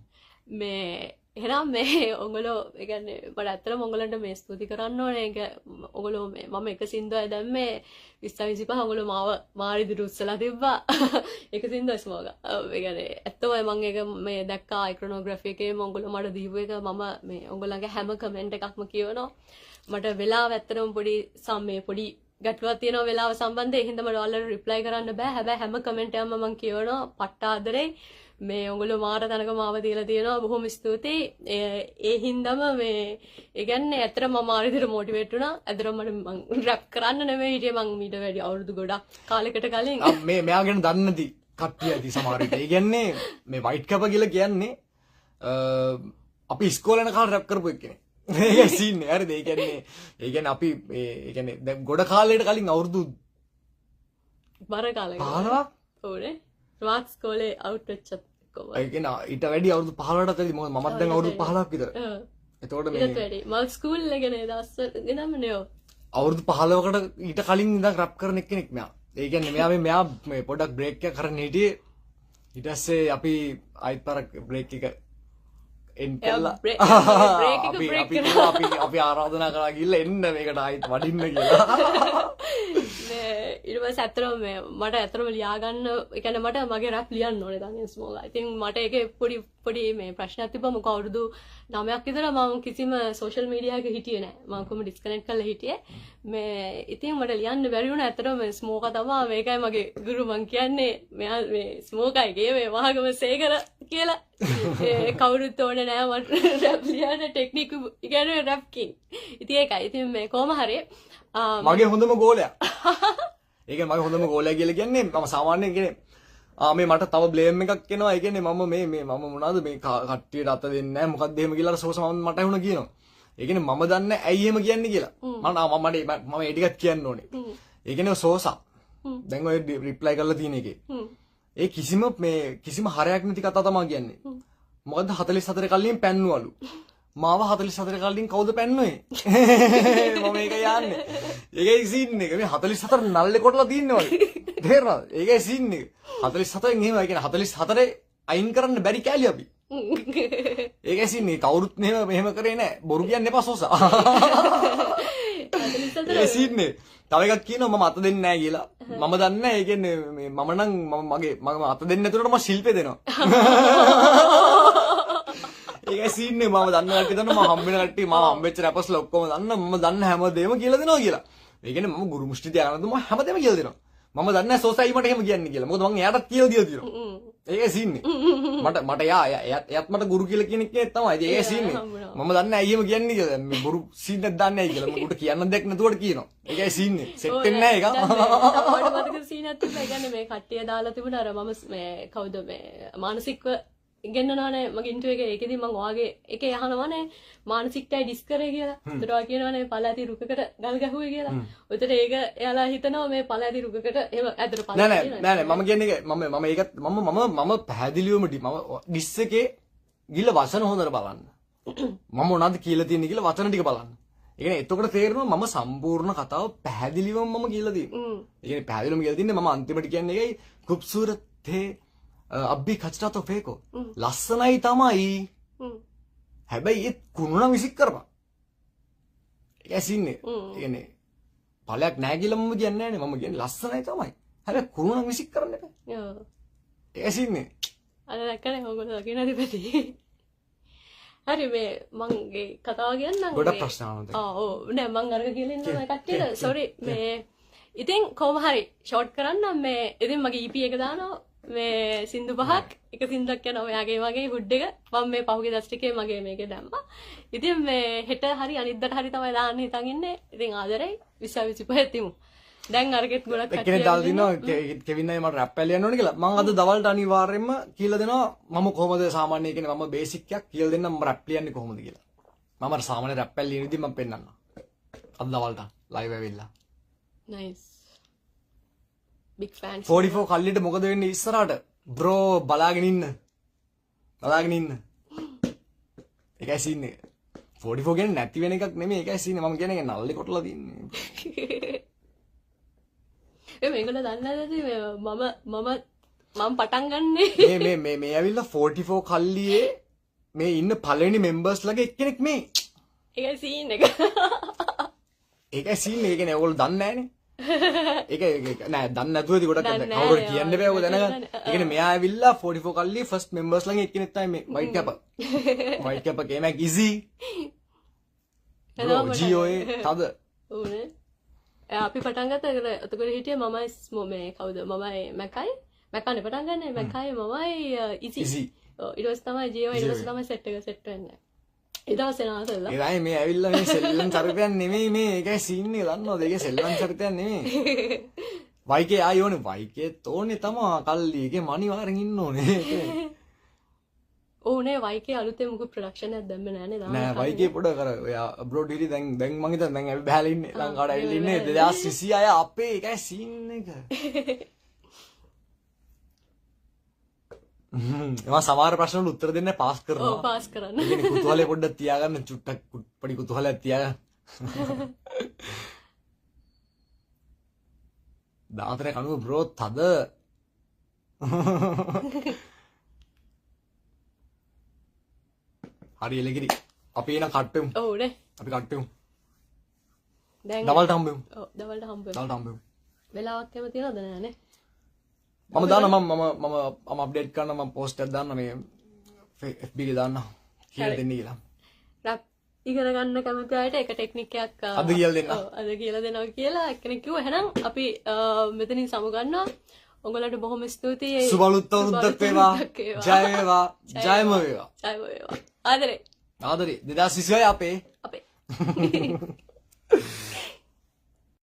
මේ එහෙනම් මේ ඔයගොල්ලෝ ඒ කියන්නේ මට ඇත්තටම ඔයගොල්ලන්ට මේ ස්තුති කරන්න ඕනේ. ඒක ඔයගොල්ලෝ මේ මම එක සින්දුවයි දැම්මේ 20 25 ඔයගොල්ලෝ මාව මාරිදිට උස්සලා තිබ්බා. එක සින්දුවයි ස්මෝග. ඒ කියන්නේ ඇත්තම මම ඒක මේ දැක්කා අයික්‍රොනෝග්‍රැෆි එකේ ඔයගොල්ලෝ මට දීපු එක මම මේ ඔයගොල්ලන්ගේ හැම කමෙන්ට් එකක්ම කියවනවා. මට වෙලාව ඇත්තටම පොඩි ගැටලුවක් තියෙනවා වෙලාව සම්බන්ධයෙන්. ඒ හින්දා මට ඔයාලට රිප්ලයි කරන්න බෑ. හැබැයි හැම කමෙන්ට් එකක්ම මම කියවනවා. පට්ට ආදරේ. මේ ඔයගොල්ලෝ මාර තනක මාව දීලා තියෙනවා. බොහොම ස්තුතියි. ඒ හින්දාම මේ ඒ කියන්නේ ඇත්තටම මම ආර විදිහට මොටිවේට් වුණා. ඇත්තටම මම රැප් කරන්න නෙමෙයි හිටියේ. මම ඊට වැඩි අවුරුදු ගොඩක් කාලයකට කලින් මේ මෙයා ගැන දන්නේ නැති කට්ටිය ඇති සමහර විට. ඒ කියන්නේ මේ වයිට් කැප කියලා කියන්නේ අපි ඉස්කෝලේ යන කාලේ රැප් කරපු එක්කනේ. ඒකයි සීන්නේ. හරිද? ඒ කියන්නේ අපි ඒ කියන්නේ දැන් ගොඩ කාලයකට කලින් අවුරුදු බර කාලයකට 15ක් ඕනේ. ස්මාර්ට් ස්කෝලේ අවුට් වෙච්චත් කොහොමද? ඒ කියන්නේ ඊට වැඩි අවුරුදු 15කටත් ඇති. මොකද මමත් දැන් අවුරුදු 15ක් විතර. එතකොට ඊට මේ වැඩි මම ස්කූල් එකේ නේ දවස් ගෙනම නේ ඔව්. අවුරුදු 15කට ඊට කලින් ඉඳන් රැප් කරන එක්කෙනෙක් මෙයා. ඒ කියන්නේ මෙයා මේ පොඩක් බ්‍රේක් එකක් කරන්න හිටියේ. ඊට පස්සේ අපි ආයිත් පාරක් බ්‍රේක් එක එන් කළා. අපි ආරාධනා කරලා ගිහලා එන්න මේකට ආයිත් වඩින්න කියලා. ඊට පස්සේ ඇත්තටම මට ඇත්තටම ලියා ගන්න ඒ කියන්නේ මට මගේ රැප් ලියන්න ඕනේ දැන් ස්මෝල්. ඉතින් මට ඒකේ පොඩි මේ ප්‍රශ්නයක් තිබ්බා. මොකද අවුරුදු 9ක් විතර මම කිසිම සෝෂල් මීඩියා එකක හිටියේ නැහැ. මම කොහොම ඩිස්කනෙක්ට් කරලා හිටියේ. මේ ඉතින් මට ලියන්න බැරි වුණා. ඇත්තටම ස්මෝකා තමයි මේකයි මගේ ගුරු මං කියන්නේ. මෙයා මේ ස්මෝකයිගේ මේ වහගම සේකර කියලා. කවුරුත් ඕනේ නැහැ මට රැප් ලියන්න ටෙක්නික් ඉගෙන රැප් කින්. ඉතින් ඒකයි. ඉතින් මේ කොහොම හරි මගේ හොඳම ගෝලයා. ඒක මගේ හොඳම ගෝලයා කියලා කියන්නේ මම සාමාන්‍යයෙන් කියන්නේ මේ මට තව බ්ලේම් එකක් එනවා. ඒ කියන්නේ මම මම මොනවද මේ කට්ටියට අත දෙන්නේ නැහැ මොකක්ද එහෙම කියලා සෝස මට වුණ කියනවා. ඒ කියන්නේ මම දන්නේ ඇයි එහෙම කියන්නේ කියලා. මම ඒ ටිකක් කියන්න ඕනේ. ඒ කියන්නේ සෝසා. දැන් ඔය රිප්ලයි කරලා තියෙන එකේ. ඒ කිසිම හරයක් නැති කතා තමයි කියන්නේ. මොකද 44 කලින් පැන්නුවලු. මාව 44 කලින් කවුද පැන්නුවේ? මම මේක යන්නේ. ඒකයි සීන් එක. මේ 44 නල්ලේ කොටලා තියන්නේ වගේ. තේරෙනවද? ඒකයි සීන් එක. 44න් එහෙම ඒ කියන්නේ 44 අයින් කරන්න බැරි කැලිය අපි. ඒකයි සීන් එක. කවුරුත් මෙහෙම කරේ නැහැ. බොරු කියන්න එපා සෝසා. ඒ සීන් එක. තව එකක් කියනවා මම අත දෙන්නේ නැහැ කියලා. මම දන්නේ නැහැ. ඒ කියන්නේ මම නම් මම අත දෙන්නේ නැතුනට මම ශිල්පේ දෙනවා. ඒකයි සීන්නේ මම දන්න කට්ටිය දන්න මම හම්බෙන කට්ටිය මම හම්බෙච්ච රැපර්ස්ලා ඔක්කොම දන්න මම දන්න හැමදේම කියලා දෙනවා කියලා. ඒ කියන්නේ මම ගුරු මුෂ්ටි තියාගන්නද මම හැමදේම කියලා දෙනවා. මම දන්නේ නැහැ සෝසයි මට එහෙම කියන්නේ කියලා. මොකද මම එයාටත් කියලා දීලා තියෙනවා. ඒකයි සීන්නේ. මට එයාත් මට ගුරු කියලා කියන එකේ තමයි. ඉතින් ඒකයි සීන්නේ. මම දන්නේ නැහැ අයියම කියන්නේ කියලා. මේ ගුරු සීන්නක් දන්නේ නැහැ කියලා. මම උට කියන්න දෙයක් නැතුවට කියනවා. ඒකයි සීන්නේ. සෙට් වෙන්නේ නැහැ ඒක. මට මතක සීනක් තිබ්බා. ඒ කියන්නේ මේ කට්ටිය දාලා තිබුණා අර මම මේ කවුද මේ මානසිකව ඉගෙනනවානේ මගේ ඉන්ටර්විව් එකේ ඒකෙදි මම ඔයාගේ එකේ අහනවානේ මානසිකටයි ඩිස් කරේ කියලා. උඩට ඔයා කියනවානේ පළාති රුකකට ගල් ගැහුවේ කියලා. උතට ඒක එයාලා හිතනවා මේ පළාති රුකකට එහෙම ඇදට පළාති නෑ මම කියන්නේ මම ඒකත් මම පැහැදිලිවම මම ඩිස් එකේ ගිල වචන හොඳට බලන්න. මම මොනවද කියලා තියෙන්නේ කියලා වචන ටික බලන්න. ඒ කියන්නේ එතකොට තේරෙනවා මම සම්පූර්ණ කතාව පැහැදිලිවම මම කියලා තියෙන්නේ. ඒ කියන්නේ පැහැදිලිවම කියලා තින්නේ මම අන්තිමට කියන්නේ ඒකයි කුබ්සූරත් තේ අබ්බි කචරා තෝ ෆේකෝ ලස්සනයි තමයි හැබැයි ඒ කුණුණ විසික් කරපන් ඒක ඇසින්නේ ඒ කියන්නේ ඵලයක් නැහැ කියලා මම කියන්නේ නැහැ මම කියන්නේ ලස්සනයි තමයි හැබැයි කුණුණ විසික් කරන්න එපා ඒක ඇසින්නේ අර දැක්කනේ ඕගොල්ලෝ කියන දෙපැති හරි මේ මගේ කතාව කියන්නම් ගොඩක් ප්‍රශ්න ආවා ඔව් නෑ මං අරක කියලා ඉන්නවා කට්ටියට සෝරි මේ ඉතින් කොහොම හරි ෂෝට් කරන්න මේ ඉතින් මගේ EP එක දානවා මේ සින්දු පහක් එක සින්දුවක් යනවා ඔයාගේ වගේ හුඩ් එක මම මේ පහුගිය දවස් ටිකේ මගේ මේකේ දැම්මා. ඉතින් මේ හෙට හරි අනිද්දාට හරි තමයි දාන්න හිතන් ඉන්නේ. ඉතින් ආදරේ 2025 තිමු. දැන් අරගෙත් ගොඩක් කට්ටිය කෙනෙක් දාලා දිනවා කෙවින් අය මට රැප් පැල යන්න ඕනේ කියලා. මම අද දවල්ට අනිවාර්යයෙන්ම කියලා දෙනවා මම කොහොමද සාමාන්‍ය කියන්නේ මම බේසික් එකක් කියලා දෙන්නම් මම රැප් ලියන්නේ කොහොමද කියලා. මම අර සාමාන්‍ය රැප් පැල ලියන විදිහ මම පෙන්නන්නම්. අද දවල්ට ලයිව් ඇවිල්ලා. nice big fan 44 කල්ලිට මොකද වෙන්නේ ඉස්සරහට බ්‍රෝ බලාගෙන ඉන්න ඒකයි සීන් එක 44 කියන්නේ නැති වෙන එකක් නෙමෙයි ඒකයි සීන් එක මම කියන්නේ නල්ලි කොටලා තින්නේ මේගොල්ලෝ දන්නේ නැද්ද මම පටන් ගන්නේ මේ ඇවිල්ලා 44 කල්ලියේ මේ ඉන්න පළවෙනි මෙම්බර්ස් ලගේ එක්කෙනෙක් මේ ඒකයි සීන් එක ඒකයි සීන් එක කියන්නේ ඔයගොල්ලෝ දන්නේ නැහනේ ඒක නෑ දන්නේ නැතුව ඉතින් ගොඩක් කවුරුත් කියන්න බෑ ඔය දැනගන්න. ඒ කියන්නේ මෙයා ඇවිල්ලා 44 කල්ලි ෆස්ට් මෙම්බර්ස් ළඟ එක්කෙනෙක් තමයි මේ වයිට් කැප. වයිට් කැප කේමක් ඉසි. ජීෝයේ තද. ඕනේ. අපි පටන් ගත්තා එතකොට හිටියේ මමයි මේ කවුද මමයි මැකයි පටන් ගන්නේ මැකයි මමයි ඉසි. ඔව් ඊට පස්සේ තමයි ජීෝ ඊට පස්සේ තමයි සෙට් එක සෙට් වෙන්නේ. ඉදවසේ නාසල්ලා ඒයි මේ ඇවිල්ලා මේ සෙල්ලම් චරිතයක් නෙමෙයි මේ ඒකයි සීන් එක දන්නවද ඒකේ සෙල්ලම් චරිතයක් නෙමෙයි වයිකේ ආයෝනේ වයිකේ තෝනේ තමයි කල්ලි ඒකේ මණි වාරෙන් ඉන්න ඕනේ ඕනේ වයිකේ අලුතෙන් මුකු ප්‍රොඩක්ෂන් එකක් දැම්මේ නෑනේ දාන්න නෑ වයිකේ පොඩ කර ඔයා අබ්‍රෝඩ් හිටි දැන් මං හිතන්නේ දැන් අපි බහැලා ඉන්නේ ලංකාවට ඇවිල්ලා ඉන්නේ 2026 අපේ ඒකයි සීන් එක එම සමහර ප්‍රශ්න වලට උත්තර දෙන්න පාස් කරනවා. ඔව් පාස් කරන්න. ඒ කියන්නේ කුතුහලය පොඩ්ඩක් තියාගන්න චුට්ටක් පොඩි කුතුහලයක් තියාගන්න. දාතරේ කනුව බ්‍රෝ තද. හරි එලගිරි. අපි එන කට්ටෙමු. ඔව් නේ. අපි කට්ටෙමු. දැන් දවල්ට හම්බෙමු. ඔව් දවල්ට හම්බෙමු. වෙලාවක් කැම තියනවද නෑනේ? මම දාන්න මම අප්ඩේට් කරන්න මම පෝස්ට් එකක් දාන්න මේ FB එකේ දාන්න කියලා දෙන්න කියලා. රැප් ඉගෙන ගන්න කැමති අයට එක ටෙක්නික් එකක් අද කියලා දෙන්න. ඔව් අද කියලා දෙනවා කියලා එක්කෙනෙක් කිව්වා. එහෙනම් අපි මෙතනින් සමුගන්නවා. ඔයගොල්ලන්ට බොහොම ස්තුතියි. සුබලුත් අවුරුද්දක් වේවා. ජය වේවා. ජයම වේවා. ජයම වේවා. ආදරේ. ආදරේ 2026 අපේ අපේ